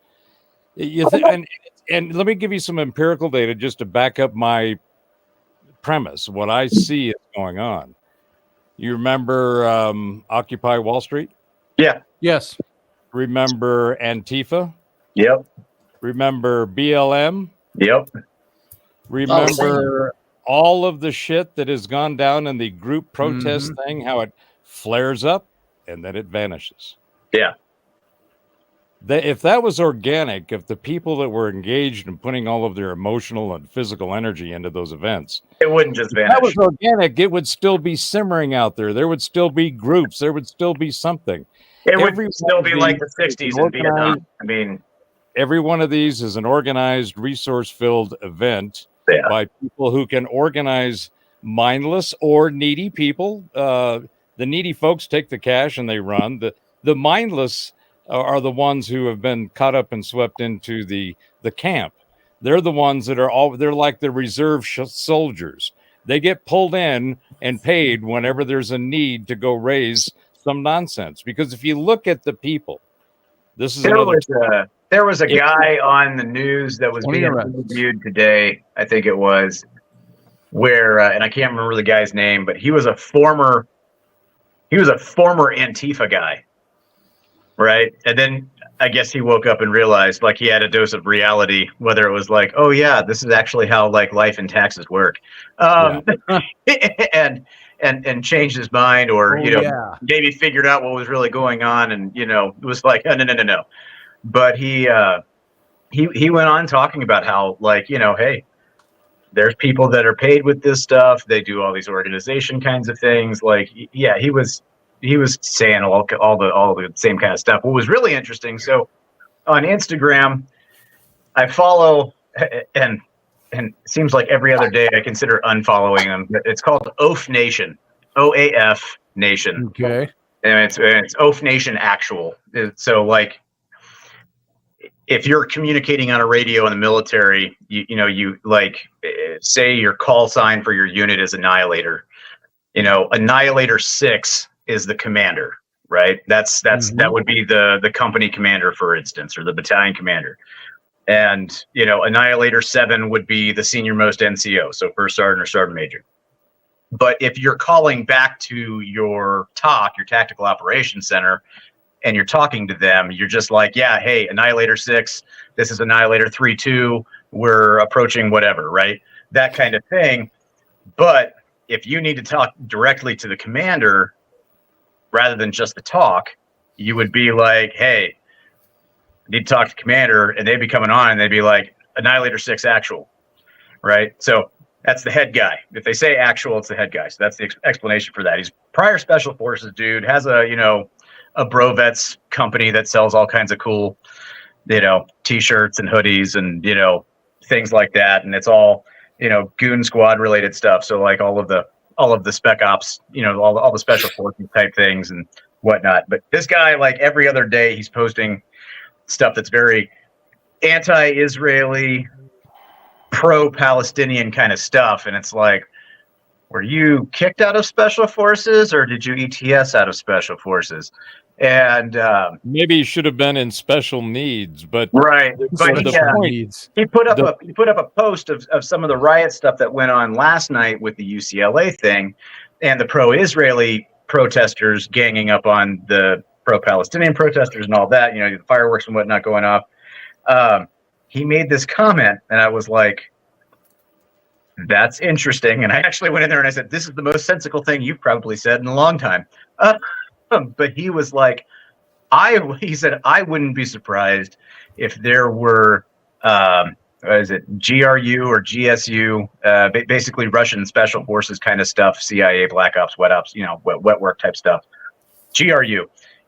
And let me give you some empirical data just to back up my premise. What I see is going on. You remember Occupy Wall Street? Yeah. Yes. Remember Antifa? Yep. Remember BLM? Yep. Remember all of the shit that has gone down in the group protest thing, how it flares up and then it vanishes. Yeah. If that was organic, if the people that were engaged in putting all of their emotional and physical energy into those events, it wouldn't just vanish. If that was organic, it would still be simmering out there. There would still be groups. There would still be something. It would still be like the 60s in Vietnam. I mean, every one of these is an organized, resource-filled event by people who can organize mindless or needy people. The needy folks take the cash and they run. The mindless are the ones who have been caught up and swept into the camp. They're the ones that they're like the reserve soldiers. They get pulled in and paid whenever there's a need to go raise some nonsense. Because if you look at the people, this is there was a guy on the news that was being interviewed today, I think it was, where and I can't remember the guy's name, but he was a former Antifa guy, right? And then I guess he woke up and realized like he had a dose of reality, whether it was like, oh yeah, this is actually how like life and taxes work, and changed his mind, or maybe figured out what was really going on, and it was like no. But he went on talking about how like hey, there's people that are paid with this stuff. They do all these organization kinds of things. Like he was saying all the same kind of stuff. What was really interesting, so on Instagram, I follow, and it seems like every other day I consider unfollowing them. It's called OAF Nation, OAF Nation. Okay. And it's OAF Nation Actual. So like, if you're communicating on a radio in the military, you like say your call sign for your unit is Annihilator. Annihilator 6 is the commander, right? That would be the company commander, for instance, or the battalion commander. And Annihilator 7 would be the senior most NCO, so first sergeant or sergeant major. But if you're calling back to your TOC, your tactical operations center, and you're talking to them, you're just like, yeah, hey, Annihilator 6, this is Annihilator 3-2, we're approaching whatever, right? That kind of thing. But if you need to talk directly to the commander rather than just the talk, you would be like, hey, I need to talk to commander, and they'd be coming on and they'd be like, Annihilator 6 Actual, right? So that's the head guy. If they say actual, it's the head guy. So that's the explanation for that. He's prior special forces dude, has a Brovets company that sells all kinds of cool, t-shirts and hoodies and, things like that. And it's all, goon squad related stuff. So like all of the spec ops, all the special forces type things and whatnot. But this guy, like every other day, he's posting stuff that's very anti-Israeli, pro-Palestinian kind of stuff. And it's like, were you kicked out of special forces or did you ETS out of special forces? And maybe he should have been in special needs, but right. But he put up a post of some of the riot stuff that went on last night with the UCLA thing, and the pro-Israeli protesters ganging up on the pro-Palestinian protesters and all that. The fireworks and whatnot going off. He made this comment, and I was like, "That's interesting." And I actually went in there and I said, "This is the most sensical thing you've probably said in a long time." But he was like, he said, I wouldn't be surprised if there were, what is it, GRU or GSU, basically Russian special forces kind of stuff, CIA, black ops, wet ops, wet work type stuff. GRU.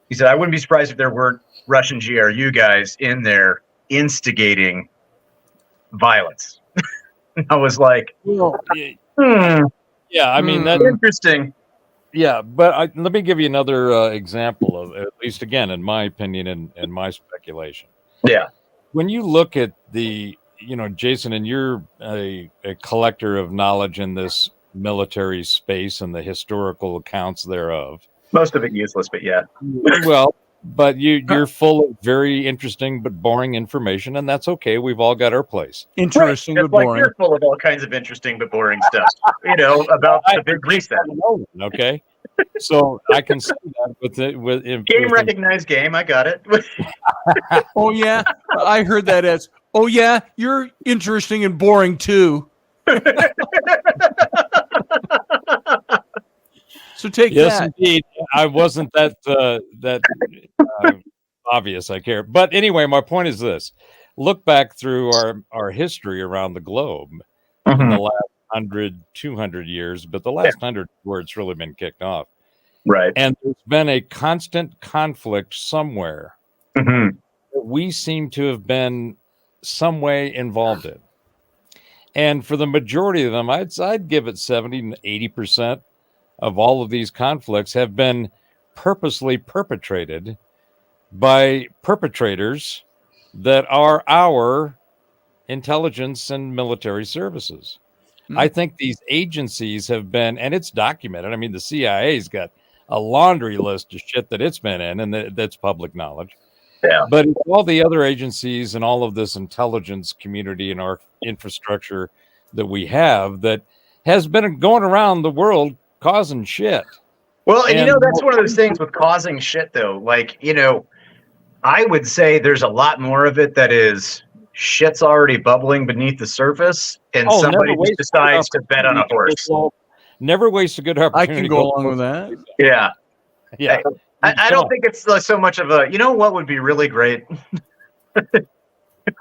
He said, I wouldn't be surprised if there weren't Russian GRU guys in there instigating violence. I was like, yeah, I mean, that's interesting. Yeah, but let me give you another example of, at least again, in my opinion and my speculation. Yeah. When you look at Jason, and you're a collector of knowledge in this military space and the historical accounts thereof. Most of it useless, but yeah. Well, but you're full of very interesting but boring information, and that's okay. We've all got our place. Interesting right. but boring. You're full of all kinds of interesting but boring stuff. About the big reset. Okay, so I can see that with game recognized game. I got it. Oh yeah, I heard that as. Oh yeah, you're interesting and boring too. So take yes, that. Indeed. I wasn't that obvious. I care, but anyway, my point is this: look back through our history around the globe in the last 100, 200 years, but the last 100 where it's really been kicked off, right? And there's been a constant conflict somewhere that we seem to have been some way involved in, and for the majority of them, I'd give it 70 to 80%. Of all of these conflicts have been purposely perpetrated by perpetrators that are our intelligence and military services. I think these agencies have been, and it's documented. I mean, the CIA's got a laundry list of shit that it's been in, and that's public knowledge. Yeah. But all the other agencies and all of this intelligence community and our infrastructure that we have that has been going around the world causing shit. Well, and that's one of those things with causing shit, though. Like, I would say there's a lot more of it that is shit's already bubbling beneath the surface, and somebody just decides to bet on a horse. Never waste a good opportunity. I can go along with that. Yeah. Yeah. I don't think it's so much of a, what would be really great?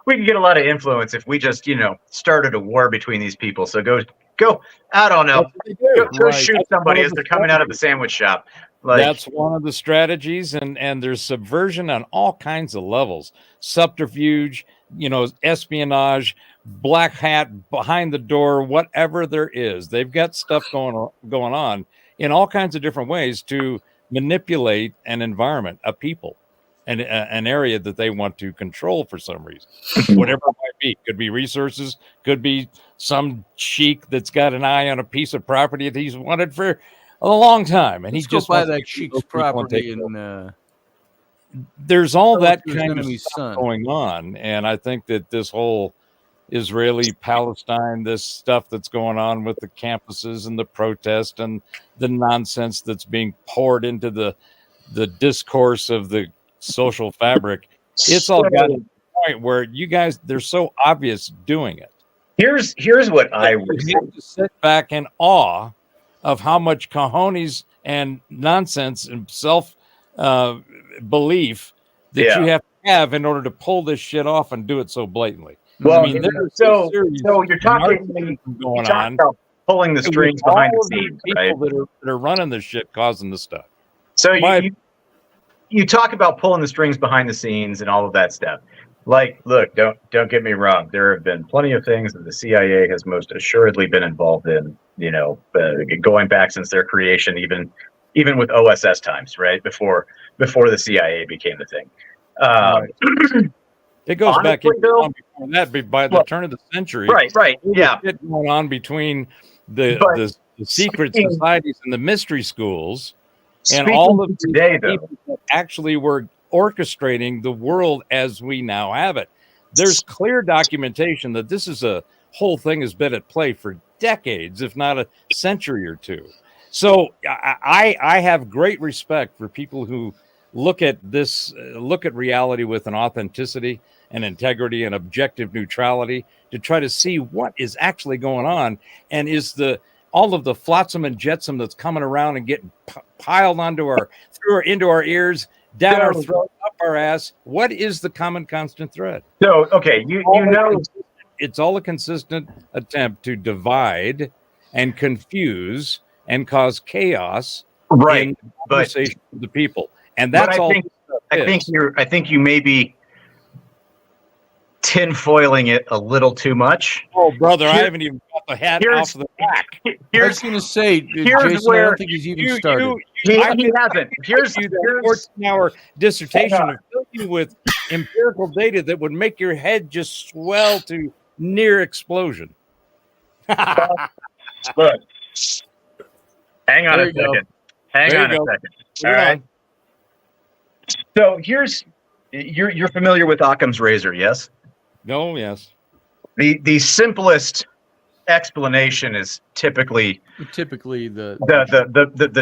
We could get a lot of influence if we just, started a war between these people. So go, I don't know. Go shoot somebody as they're coming out of the sandwich shop. That's one of the strategies, and there's subversion on all kinds of levels. Subterfuge, espionage, black hat, behind the door, whatever there is. They've got stuff going on in all kinds of different ways to manipulate an environment, a people, and an area that they want to control for some reason. Whatever it might be. Could be resources, could be some sheik that's got an eye on a piece of property that he's wanted for a long time, and he just buy that sheik's property. And there's all that kind of stuff going on, and I think that this whole Israeli-Palestine, this stuff that's going on with the campuses and the protest and the nonsense that's being poured into the discourse of the social fabric, it's all got a point where you guys, they're so obvious doing it. Here's what I would have to sit back in awe of how much cojones and nonsense and self belief that you have to have in order to pull this shit off and do it so blatantly. Well, I mean, so you're talking going on about pulling the strings behind the scenes, right? People that are running this shit, causing this stuff. So you talk about pulling the strings behind the scenes and all of that stuff. Like, look, don't get me wrong. There have been plenty of things that the CIA has most assuredly been involved in. Going back since their creation, even with OSS times, right before the CIA became the thing. It goes back before that, by the turn of the century. Right. Yeah. Going on between the secret societies and the mystery schools, and all of today, people that actually were orchestrating the world as we now have it. There's clear documentation that this is a whole thing has been at play for decades, if not a century or two. So I have great respect for people who look at reality with an authenticity and integrity and objective neutrality to try to see what is actually going on, and is all of the flotsam and jetsam that's coming around and getting piled onto our into our ears, down our throat, up our ass. What is the common constant thread? So, okay, you know, it's all a consistent attempt to divide and confuse and cause chaos right? in But conversation with the people, and that's all. I think you may be tinfoiling it a little too much. Oh, brother, I haven't even got the hat off the back. I was going to say, here's Jason, where I don't think he's even started. He hasn't. Here's a 14-hour dissertation of filling with empirical data that would make your head just swell to near explosion. Look, hang on a second. Hang on a second. All right. So here's you're familiar with Occam's razor, yes? No, yes. The simplest explanation is typically the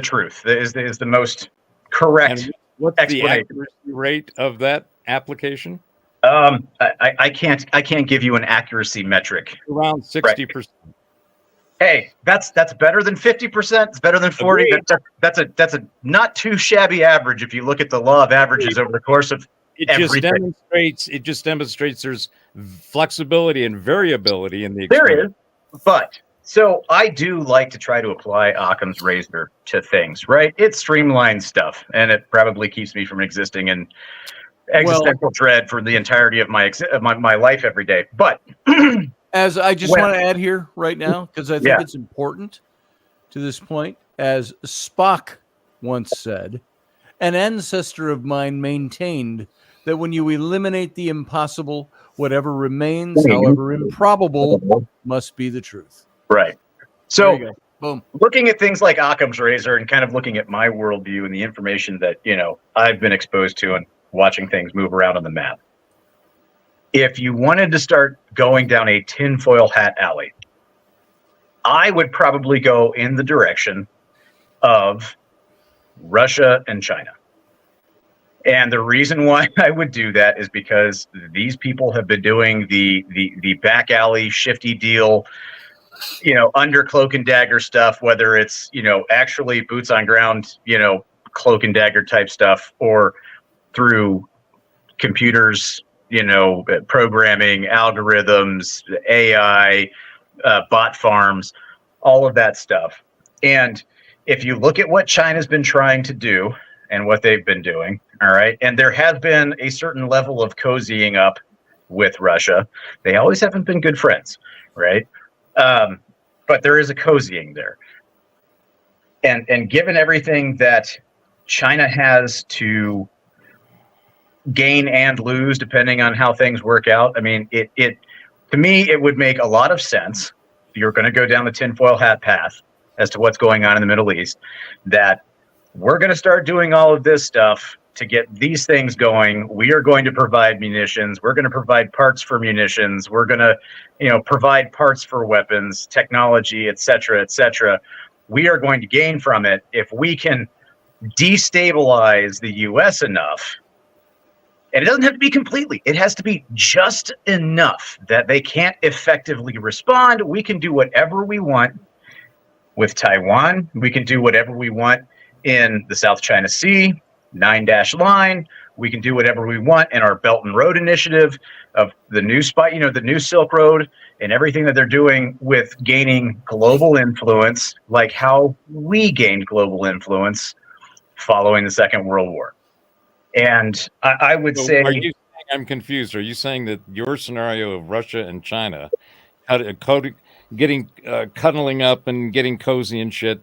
truth is the most correct. And what's the accuracy rate of that application? I can't give you an accuracy metric. Around 60%. Right. Hey, that's better than 50%. It's better than 40. That's a not too shabby average if you look at the law of averages over the course of everything. It just demonstrates there's flexibility and variability in the experiment. There is, but so I do like to try to apply Occam's razor to things, right? It streamlines stuff, and it probably keeps me from existing in existential dread for the entirety of my life every day. But as I just want to add here right now, because I think it's important to this point, as Spock once said, an ancestor of mine maintained that when you eliminate the impossible, whatever remains, however improbable, must be the truth. Right. So, boom. Looking at things like Occam's razor and kind of looking at my worldview and the information that, I've been exposed to and watching things move around on the map. If you wanted to start going down a tinfoil hat alley, I would probably go in the direction of Russia and China. And the reason why I would do that is because these people have been doing the back alley shifty deal, under cloak and dagger stuff, whether it's, actually boots on ground, cloak and dagger type stuff, or through computers, programming, algorithms, AI, bot farms, all of that stuff. And if you look at what China's been trying to do and what they've been doing, all right, and there has been a certain level of cozying up with Russia. They always haven't been good friends, right? But there is a cozying there. And given everything that China has to gain and lose depending on how things work out, I mean, it to me, it would make a lot of sense if you're going to go down the tinfoil hat path as to what's going on in the Middle East, that we're going to start doing all of this stuff to get these things going. We are going to provide munitions. We're going to provide parts for munitions. We're going to, provide parts for weapons, technology, et cetera, et cetera. We are going to gain from it if we can destabilize the U.S. enough. And it doesn't have to be completely. It has to be just enough that they can't effectively respond. We can do whatever we want with Taiwan. We can do whatever we want in the South China Sea, 9-dash line. We can do whatever we want in our Belt and Road Initiative of the new the new Silk Road, and everything that they're doing with gaining global influence, like how we gained global influence following the Second World War. And I would say, I'm confused. Are you saying that your scenario of Russia and China cuddling up and getting cozy and shit,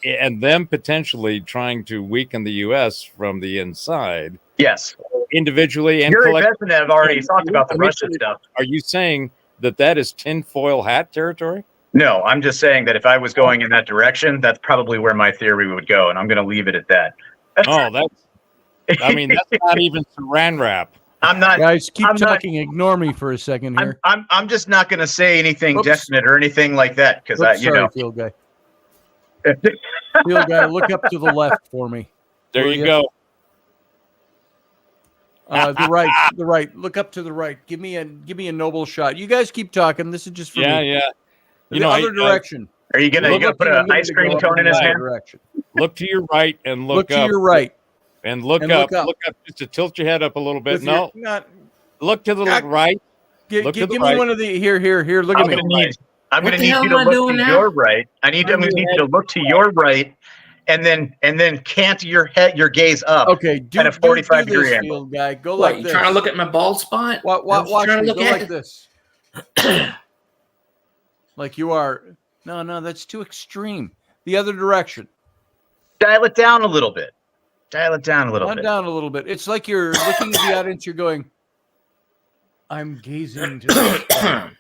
and them potentially trying to weaken the U.S. from the inside? Yes, individually and collectively. You're invested. I've already talked about the Russian stuff. Are you saying that is tinfoil hat territory? No, I'm just saying that if I was going in that direction, that's probably where my theory would go, and I'm going to leave it at that. That's not even saran wrap. I'm not. Guys, keep talking. Ignore me for a second here. I'm just not going to say anything definite or anything like that because Field guy. Field guy, look up to the left for me. There you go. The right. Look up to the right. Give me a noble shot. You guys keep talking. This is just for me. Yeah. The other direction. Are you gonna put an ice cream cone in his hand? Direction. Look to your right and Look look to up. your right. And look And up. look up. Look up just to tilt your head up a little bit. With No, your- not. look to the God. right. Give Look to the me right. one of the here. Look I'm at me. gonna need What the you hell to am I look doing to now? your right. I'm gonna need you to look to your right, and then cant your gaze up. Okay, at a 45 do this, degree angle. field guy. Go What, like you this. trying to look at my bald spot? Watch trying to me. look Go at like it. this. Like you are. No, that's too extreme. The other direction. Dial it down a little bit. Dial it down a little bit. Down a little bit. It's like you're looking at the audience. You're going, I'm gazing to the sky.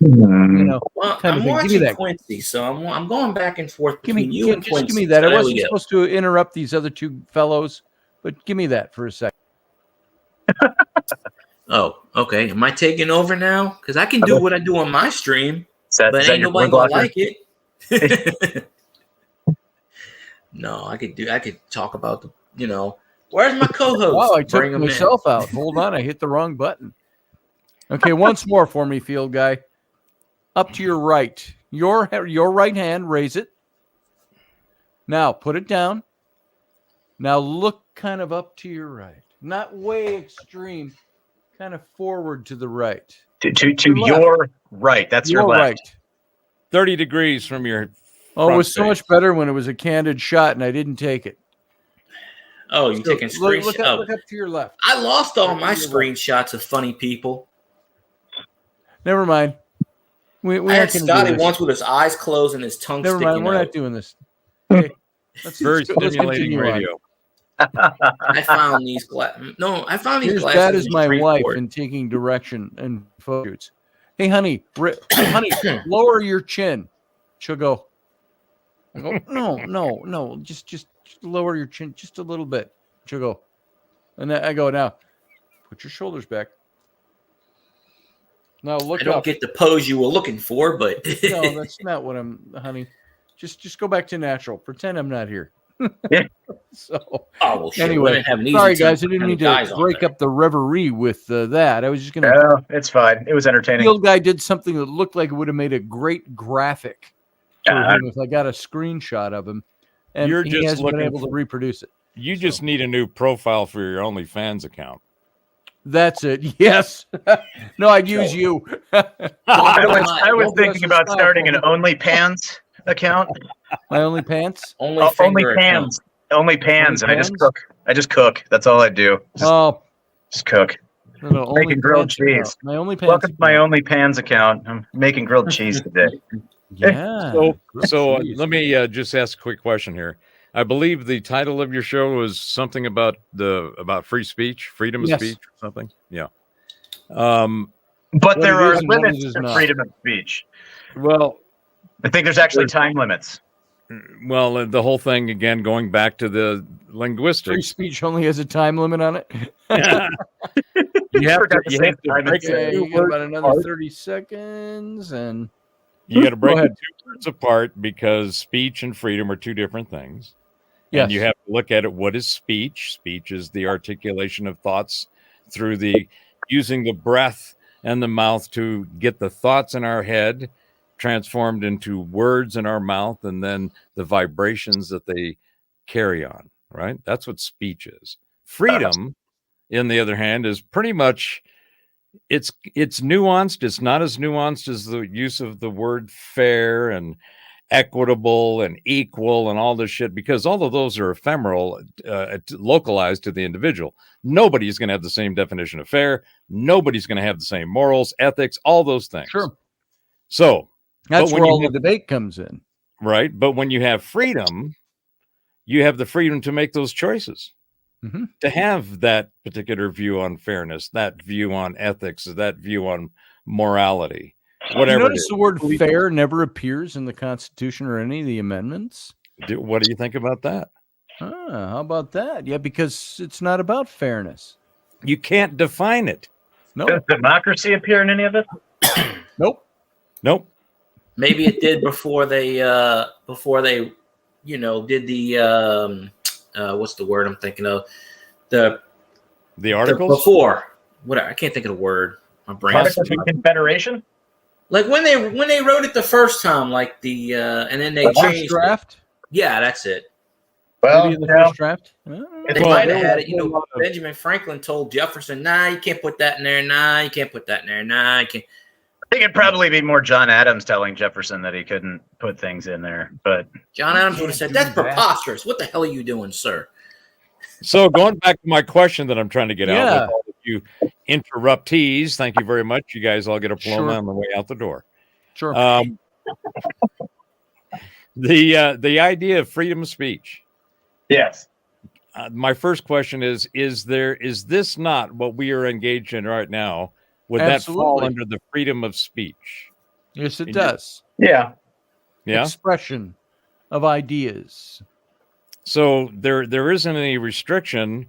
Well, kind of I'm thing. Give me watching that. Quincy, so I'm going back and forth Give me, between you and just Quincy. give me that. So I there wasn't we go. supposed to interrupt these other two fellows, but give me that for a second. Oh, okay. Am I taking over now? Because I can do what I do on my stream, but Is that ain't your nobody blood gonna blocker? like it. No, I could talk about where's my co-host? Wow, I took Bring him myself out. Hold on, I hit the wrong button. Okay, once more for me, field guy. Up to your right. Your right hand, raise it. Now put it down. Now look kind of up to your right. Not way extreme. Kind of forward to the right. To your right. That's your left. Right. 30 degrees from your Oh, it front was so face. much better when it was a candid shot and I didn't take it. Oh, you taking screenshots? Look up to your left. I lost all my to your screenshots of funny people. Never mind. We I had aren't gonna do Scotty this. once with his eyes closed and his tongue Never sticking mind. We're out. not doing this. Okay. Very let's stimulating continue on. radio. I found these glasses. No, I found these Here's glasses. bad as in my wife Shreveport. in taking direction and photos. Hey, honey, honey, lower your chin. She'll go. I go, no, just lower your chin just a little bit. She'll go, and then I go, now, put your shoulders back. Now look I don't up. get the pose you were looking for, but No, that's not what honey. Just go back to natural. Pretend I'm not here. Yeah. So oh well, shit. anyway, Women have an easy sorry time guys, I didn't finding mean to guys on break there. up the reverie with that. I was just gonna. No, it's fine. It was entertaining. The old guy did something that looked like it would have made a great graphic for him if I got a screenshot of him, and You're he just hasn't been looking able to reproduce it. You just need a new profile for your OnlyFans account. That's it. Yes. No, I'd use you. I was Don't dress thinking as about style starting for an me. OnlyPans account. My only pants. Only finger account. OnlyPans, and OnlyPans? I just cook. That's all I do. Just cook. No, Making grilled cheese. My only pants. Welcome to my OnlyPans account. I'm making grilled cheese today. Yeah. So Jeez. let me just ask a quick question here. I believe the title of your show was something about free speech, freedom of Yes. speech, or something. Yeah. But there it are is and what limits it is to not. freedom of speech. Well, I think there's actually time limits. the whole thing again, going back to the Free linguistics. speech only has a time limit on it. You have Forgot to, to you say have to time break limit. Okay, the you two got words about another apart. 30 seconds, and You got to break Go the ahead. two words apart because speech and freedom are two different things. yes, And you have to look at it. What is speech? Speech is the articulation of thoughts through the using the breath and the mouth to get the thoughts in our head transformed into words in our mouth, and then the vibrations that they carry on. Right? That's what speech is. Freedom, on the other hand, is pretty much it's nuanced. It's not as nuanced as the use of the word fair and equitable and equal and all this shit, because all of those are ephemeral, localized to the individual. Nobody's going to have the same definition of fair. Nobody's going to have the same morals, ethics, all those things. sure. So That's when where you all have- the debate comes in. right. But when you have freedom, you have the freedom to make those choices, Mhm. to have that particular view on fairness, that view on ethics, that view on morality, You whatever. notice the word fair never appears in the Constitution or any of the amendments. What do you think about that? How about that? Yeah, because it's not about fairness. You can't define it. No, Does democracy appear in any of it? nope. Nope. Maybe it did before they did the what's the word I'm thinking of? The articles. Before. I can't think of the word. My brain. Articles of Confederation? Like when they wrote it the first time, like the and then they The first changed it. draft. Yeah, that's it. Well, Maybe in the first draft. They might have had it. You know, Benjamin Franklin told Jefferson, "Nah, you can't put that in there. Nah, you can't put that in there. Nah, you can't." I think it'd probably be more John Adams telling Jefferson that he couldn't put things in there. But John Adams would have said, "That's preposterous. What the hell are you doing, sir?" So going back to my question that I'm trying to get out Yeah. with all of you interruptees, thank you very much. You guys all get a diploma Sure. on the way out the door. Sure. The idea of freedom of speech. yes, My first question is this not what we are engaged in right now? Would that fall Absolutely. under the freedom of speech? Yes, it in does. yeah, Yeah. Expression of ideas. So there isn't any restriction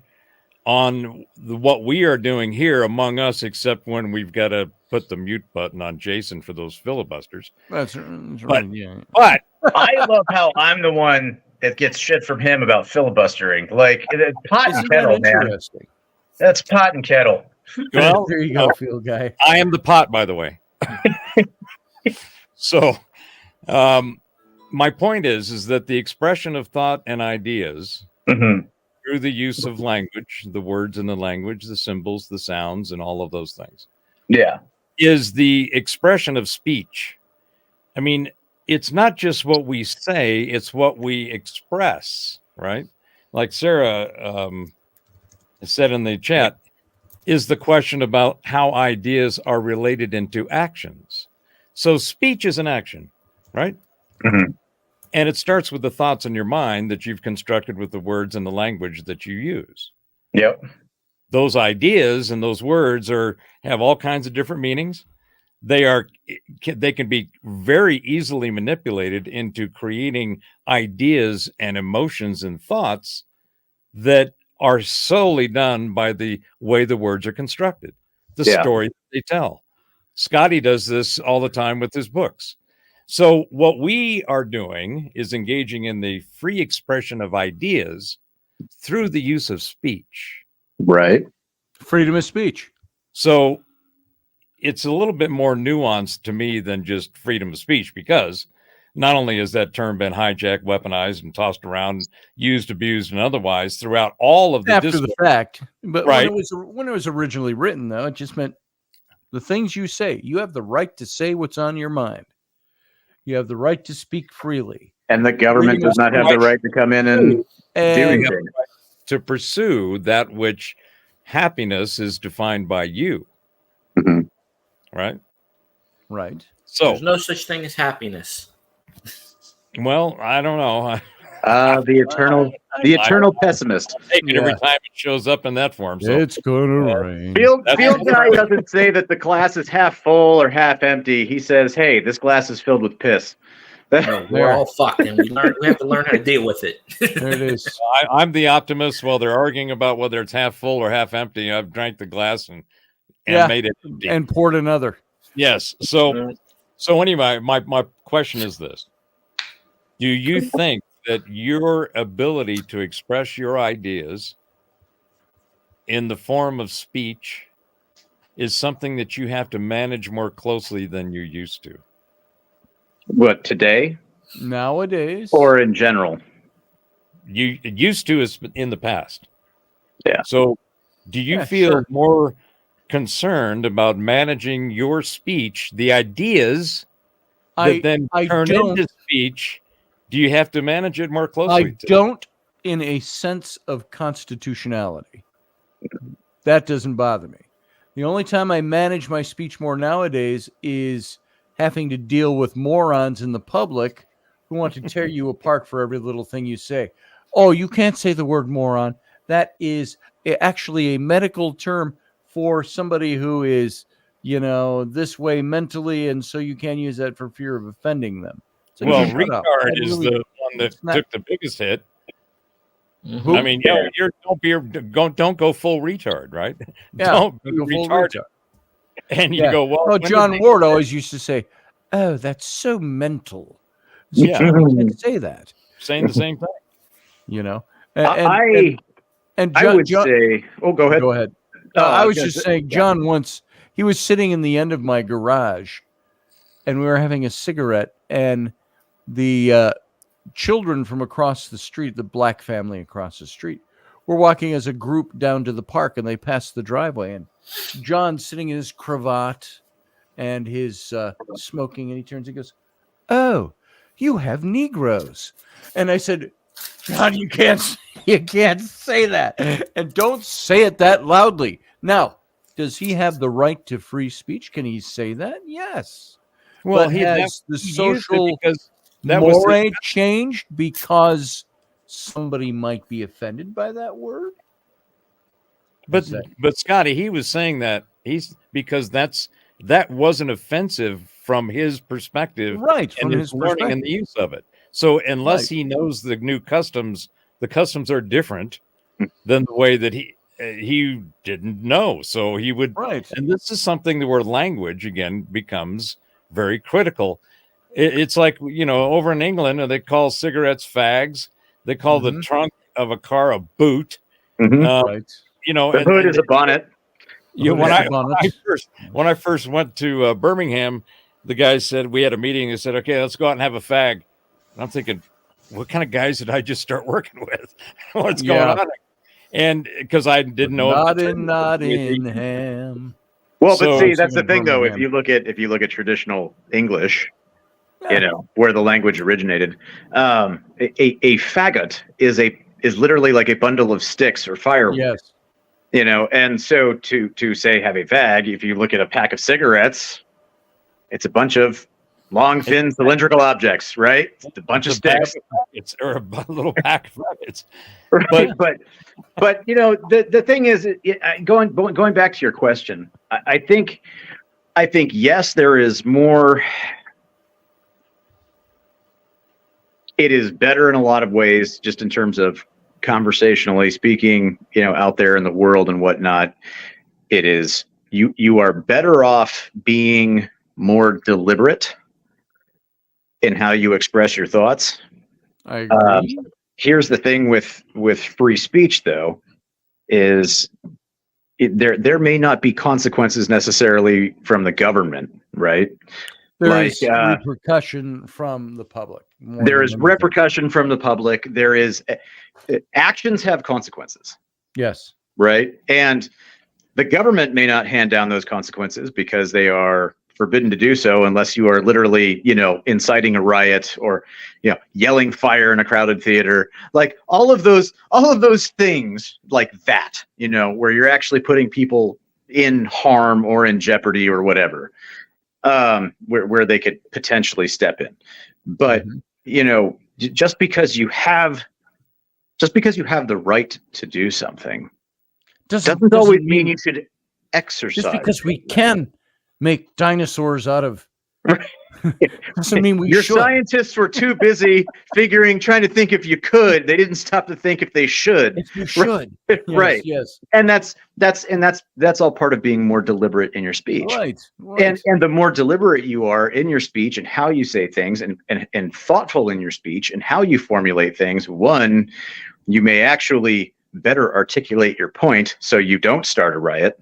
on what we are doing here among us, except when we've got to put the mute button on Jason for those filibusters. That's right. Yeah. But I love how I'm the one that gets shit from him about filibustering. Like it's pot and Isn't kettle, that man. interesting? That's pot and kettle. well, There you go, field guy. I am the pot, by the way. So, my point is that the expression of thought and ideas Mm-hmm. through the use of language, the words in the language, the symbols, the sounds, and all of those things, Yeah, is the expression of speech. I mean, it's not just what we say, it's what we express, right? Like Sarah said in the chat, is the question about how ideas are related into actions. So speech is an action, right? Mhm. And it starts with the thoughts in your mind that you've constructed with the words and the language that you use. yep, Those ideas and those words have all kinds of different meanings. They can be very easily manipulated into creating ideas and emotions and thoughts that are solely done by the way the words are constructed, the Yeah. story that they tell. Scotty does this all the time with his books. So what we are doing is engaging in the free expression of ideas through the use of speech. right. Freedom of speech. So it's a little bit more nuanced to me than just freedom of speech, because not only has that term been hijacked, weaponized, and tossed around, used, abused, and otherwise throughout all of the After discourse. the fact. But Right. when it was originally written, though, it just meant the things you say. You have the right to say what's on your mind. You have the right to speak freely. And the government Freedom does of not have the right to come in and do And anything. to pursue that which happiness is defined by you, Mhm. right? right. So, There's no such thing as happiness. well, I don't know. The eternal pessimist. I take it every Yeah. time it shows up in that form. So, It's gonna rain. Field That's- guy doesn't say that the glass is half full or half empty. He says, "Hey, this glass is filled with piss." No, we're There. all fucked, and we have to learn how to deal with it. There it is. I'm the optimist. While they're arguing about whether it's half full or half empty, I've drank the glass and Yeah. made it empty. And poured another. Yes. So anyway, my question is this: do you think that your ability to express your ideas in the form of speech is something that you have to manage more closely than you used to? What, today Nowadays. or in general? You used to is in the past. Yeah. So do you Yeah, feel sure. more concerned about managing your speech, the ideas that then I turn don't. into speech? Do you have to manage it more I closely? don't, in a sense of constitutionality. That doesn't bother me. The only time I manage my speech more nowadays is having to deal with morons in the public who want to tear you apart for every little thing you say. Oh, you can't say the word moron. That is actually a medical term for somebody who is, this way mentally, and so you can't use that for fear of offending them. So Well, shut up. retard That is really- the one that it's not- took the biggest hit. Who? I mean, don't go full retard, right? Yeah, don't go be full retarded. retard. And you Yeah. go, well, Oh, when did John they- Ward always used to say, "Oh, that's so mental." So Yeah. you can't say that, saying the same thing. And I John, would say, oh, go ahead. go ahead. I was just saying, John once, he was sitting in the end of my garage, and we were having a cigarette, and the children from across the street, the black family across the street, were walking as a group down to the park, and they passed the driveway, and John's sitting in his cravat and his smoking, and he turns and goes, "Oh, you have Negroes." And I said, "John, you can't say that, and don't say it that loudly." Now, does he have the right to free speech? Can he say that? Yes. Well, But he has the social because that was mores changed because somebody might be offended by that word? but Scotty, he was saying that because that wasn't offensive from his perspective, Right, and from his his learning and the use of it. So unless Right. he knows the new customs, the customs are different than the way that he didn't know. So he would, Right. and this is something where language again becomes very critical. It's like, over in England, they call cigarettes fags. They call the trunk of a car a boot. Mhm. Right. The hood is a bonnet. When Bonnet. I first went to Birmingham, the guys said, we had a meeting. They said, "Okay, let's go out and have a fag." And I'm thinking, what kind of guys did I just start working with? What's going on? And because I didn't know Nottingham. Well, So- but see, that's the in thing, though. If Birmingham. you look at traditional English, Yeah. where the language originated, a faggot is literally like a bundle of sticks or firewood. Yes. And so to say have a fag, if you look at a pack of cigarettes, it's a bunch of long, thin, cylindrical objects, right? It's a bunch of sticks. It's or a little pack of rabbits. Right. But the thing is, going back to your question, I think yes, there is more. It is better in a lot of ways, just in terms of conversationally speaking, out there in the world and whatnot. It is you are better off being more deliberate in how you express your thoughts. I agree. Here's the thing with free speech, though, is there may not be consequences necessarily from the government, right? There is repercussion from the public. There is repercussion from the public. There is actions have consequences. Yes. Right. And the government may not hand down those consequences because they are forbidden to do so unless you are literally, inciting a riot or, yelling fire in a crowded theater, like all of those things like that, where you're actually putting people in harm or in jeopardy or whatever, where they could potentially step in. But, just because you have the right to do something doesn't always mean you should exercise. Just because we can make dinosaurs out of doesn't mean we Your should. Scientists were too busy trying to think if you could. They didn't stop to think if they should. If you should. Right. Yes. And that's all part of being more deliberate in your speech. Right. And the more deliberate you are in your speech and how you say things and thoughtful in your speech and how you formulate things, one, you may actually better articulate your point so you don't start a riot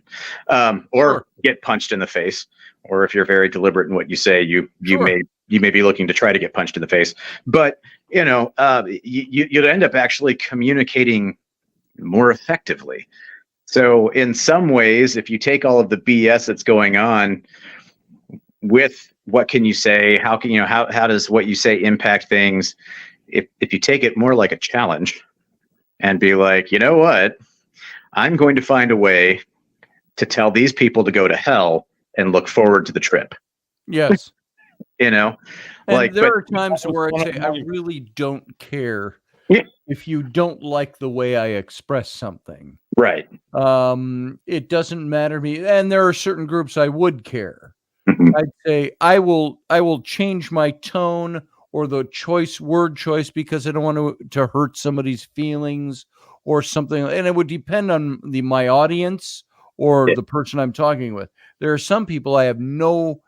or get punched in the face. Or if you're very deliberate in what you say, you may be looking to try to get punched in the face. But you'd end up actually communicating more effectively. So in some ways, if you take all of the BS that's going on with what can you say, how does what you say impact things? If you take it more like a challenge and be like, you know what, I'm going to find a way to tell these people to go to hell and look forward to the trip. Yes. And there are times where I say, I really don't care if you don't like the way I express something. Right. It doesn't matter to me. And there are certain groups I would care. I'd say I will change my tone or the word choice because I don't want to hurt somebody's feelings or something. And it would depend on my audience or the person I'm talking with. There are some people I have no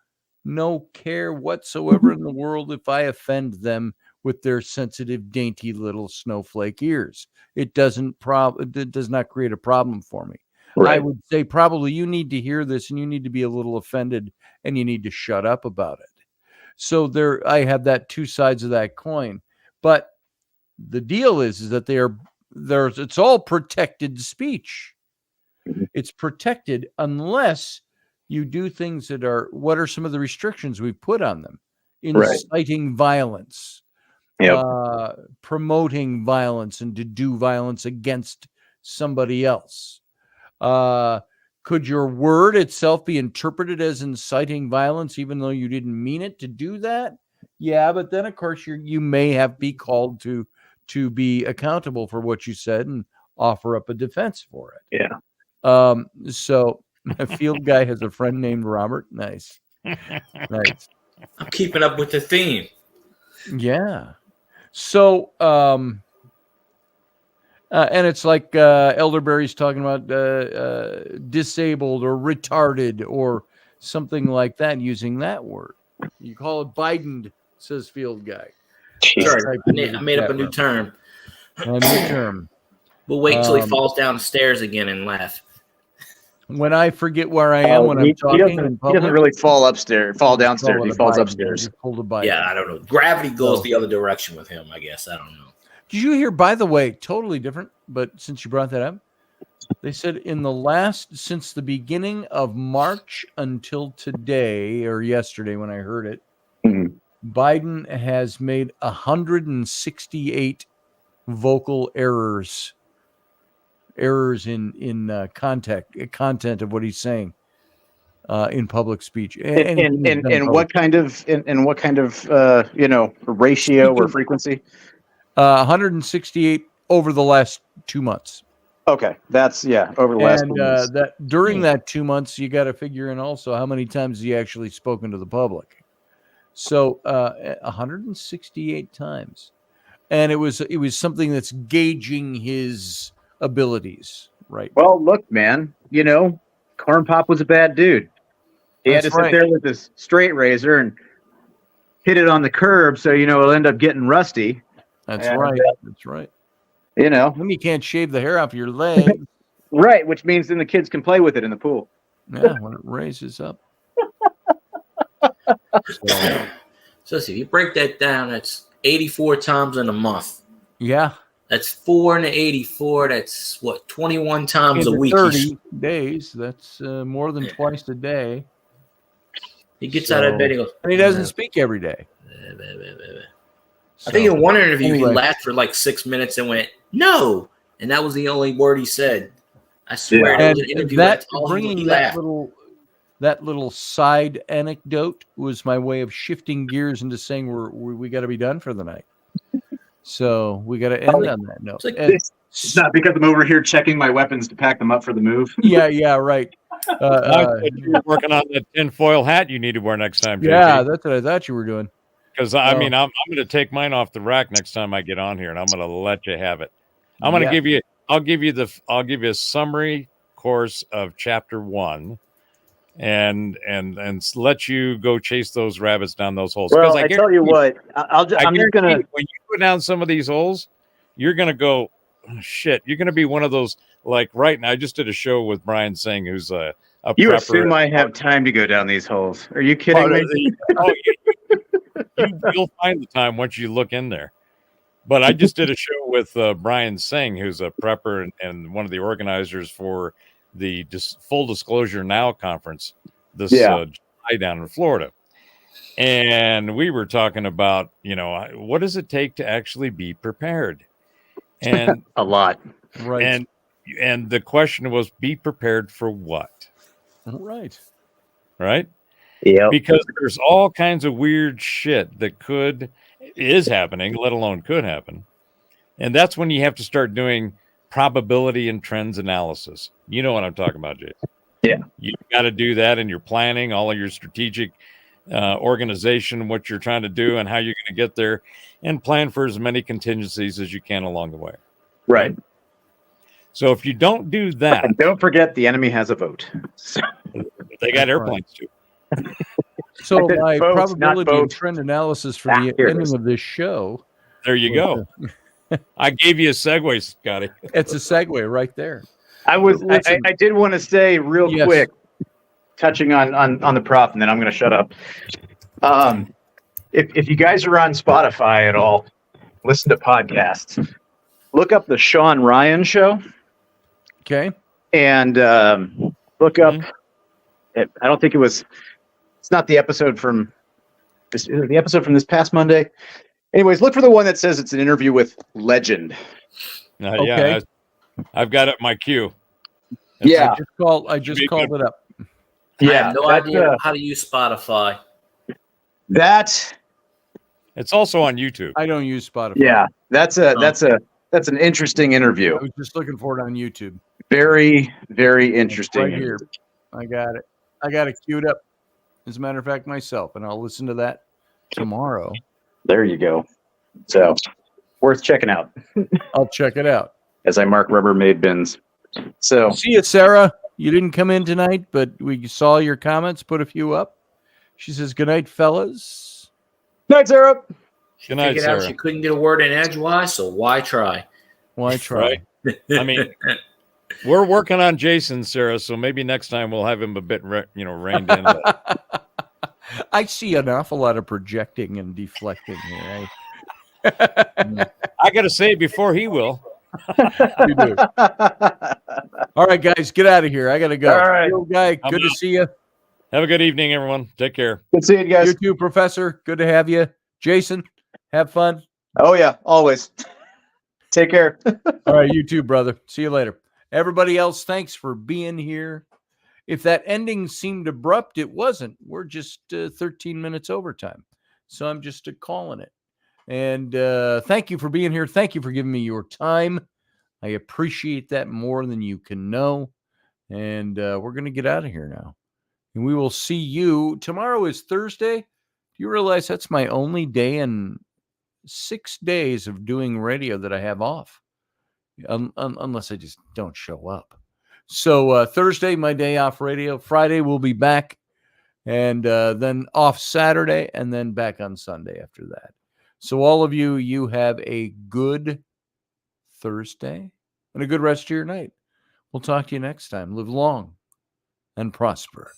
care whatsoever in the world if I offend them with their sensitive, dainty little snowflake ears. It does not create a problem for me. Right. I would say probably you need to hear this and you need to be a little offended and you need to shut up about it. So I have that two sides of that coin. But the deal is that it's all protected speech. It's protected unless you do things that are, what are some of the restrictions we've put on them? Inciting violence, promoting violence, and to do violence against somebody else. Could your word itself be interpreted as inciting violence, even though you didn't mean it to do that? Yeah, but then of course you may be called to be accountable for what you said and offer up a defense for it. Yeah. So a field guy has a friend named Robert. Nice. Nice. I'm keeping up with the theme. Yeah. So, and it's like Elderberry's talking about disabled or retarded or something like that, using that word. You call it Biden, says field guy. Sorry, I made up a new term. A new term. We'll wait until he falls down the stairs again and laugh. When I forget where I am when I'm talking, he doesn't really fall downstairs. He falls upstairs. Yeah, I don't know. Gravity goes the other direction with him, I guess. I don't know. Did you hear, by the way, totally different, but since you brought that up, they said since the beginning of March until today, or yesterday when I heard it, Biden has made 168 vocal errors in content of what he's saying in public speech. And what kind of ratio or frequency? 168 over the last 2 months. Okay, that's over the last 2 months. That during that 2 months, you got to figure in also how many times he actually spoken to the public. So 168 times, and it was something that's gauging his abilities, right? Well, look, man, Corn Pop was a bad dude. He had to sit there with his straight razor and hit it on the curb, so it'll end up getting rusty. That's right. That's right. Then you can't shave the hair off your leg. Right, which means then the kids can play with it in the pool. Yeah, when it raises up. So if you break that down, that's 84 times in a month. Yeah. That's 4 into 84. That's 21 times a week. 30 days. That's more than twice a day. He gets out of bed. He goes, and he doesn't speak every day. I think in one interview he laughed for like 6 minutes and went, "No," and that was the only word he said. I swear. And bringing that little side anecdote was my way of shifting gears into saying we got to be done for the night. So we got to end on that note. It's not because I'm over here checking my weapons to pack them up for the move. Yeah, right. You're working on that tinfoil hat you need to wear next time, JP. Yeah, that's what I thought you were doing. Because I'm going to take mine off the rack next time I get on here, and I'm going to let you have it. I'm going to give you. I'll give you a summary course of chapter 1, and let you go chase those rabbits down those holes. Well, I tell you what, I'm just gonna. When you go down some of these holes, you're gonna go, oh, shit. You're gonna be one of those, like right now. I just did a show with Brian Singh, who's a You prepper. assume I have time to go down these holes? Are you kidding me? You'll find the time once you look in there. But I just did a show with Brian Singh, who's a prepper and one of the organizers for the Full Disclosure Now conference this July down in Florida. And we were talking about, what does it take to actually be prepared? And a lot. Right. And the question was, be prepared for what? Right. Right? Yeah. Because there's all kinds of weird shit that is happening, let alone could happen. And that's when you have to start doing probability and trends analysis. You know what I'm talking about, Jason. Yeah. You've got to do that in your planning, all of your strategic organization, what you're trying to do and how you're going to get there, and plan for as many contingencies as you can along the way. Right. So if you don't do that. And don't forget the enemy has a vote. They got airplanes too. So my probability and trend analysis for the ending of this show. There you go. I gave you a segue, Scotty. It's a segue right there. I did want to say real quick, touching on the prop, and then I'm going to shut up. If you guys are on Spotify at all, listen to podcasts, look up the Sean Ryan Show. Okay. And look up. I don't think it's not the episode from this past Monday. Anyways, look for the one that says it's an interview with legend. Okay. Yeah, I've got it in my queue. Yeah. I just called it up. I have no idea how to use Spotify. It's also on YouTube. I don't use Spotify. Yeah, that's an interesting interview. I was just looking for it on YouTube. Very, very interesting. Right here. I got it. I got it queued up. As a matter of fact, myself, and I'll listen to that tomorrow. There you go. So worth checking out. I'll check it out. As I mark Rubbermaid bins. So see you, Sarah. You didn't come in tonight, but we saw your comments. Put a few up. She says, "Good night, fellas." Night, Sarah. She figured out she couldn't get a word in edgewise, so why try? Why try? Right? I mean, we're working on Jason, Sarah, so maybe next time we'll have him a bit, reined in. I see an awful lot of projecting and deflecting here. I got to say before he will. You do. All right, guys, get out of here. I got to go. All right. Guy, good to see you. Have a good evening, everyone. Take care. Good seeing you guys. You too, Professor. Good to have you. Jason, have fun. Oh, yeah, always. Take care. All right, you too, brother. See you later. Everybody else, thanks for being here. If that ending seemed abrupt, it wasn't. We're just 13 minutes overtime. So I'm just calling it. And thank you for being here. Thank you for giving me your time. I appreciate that more than you can know. And we're going to get out of here now. And we will see you. Tomorrow is Thursday. Do you realize that's my only day in 6 days of doing radio that I have off? Unless I just don't show up. So Thursday, my day off radio. Friday, we'll be back. And then off Saturday. And then back on Sunday after that. So all of you, you have a good Thursday and a good rest of your night. We'll talk to you next time. Live long and prosper.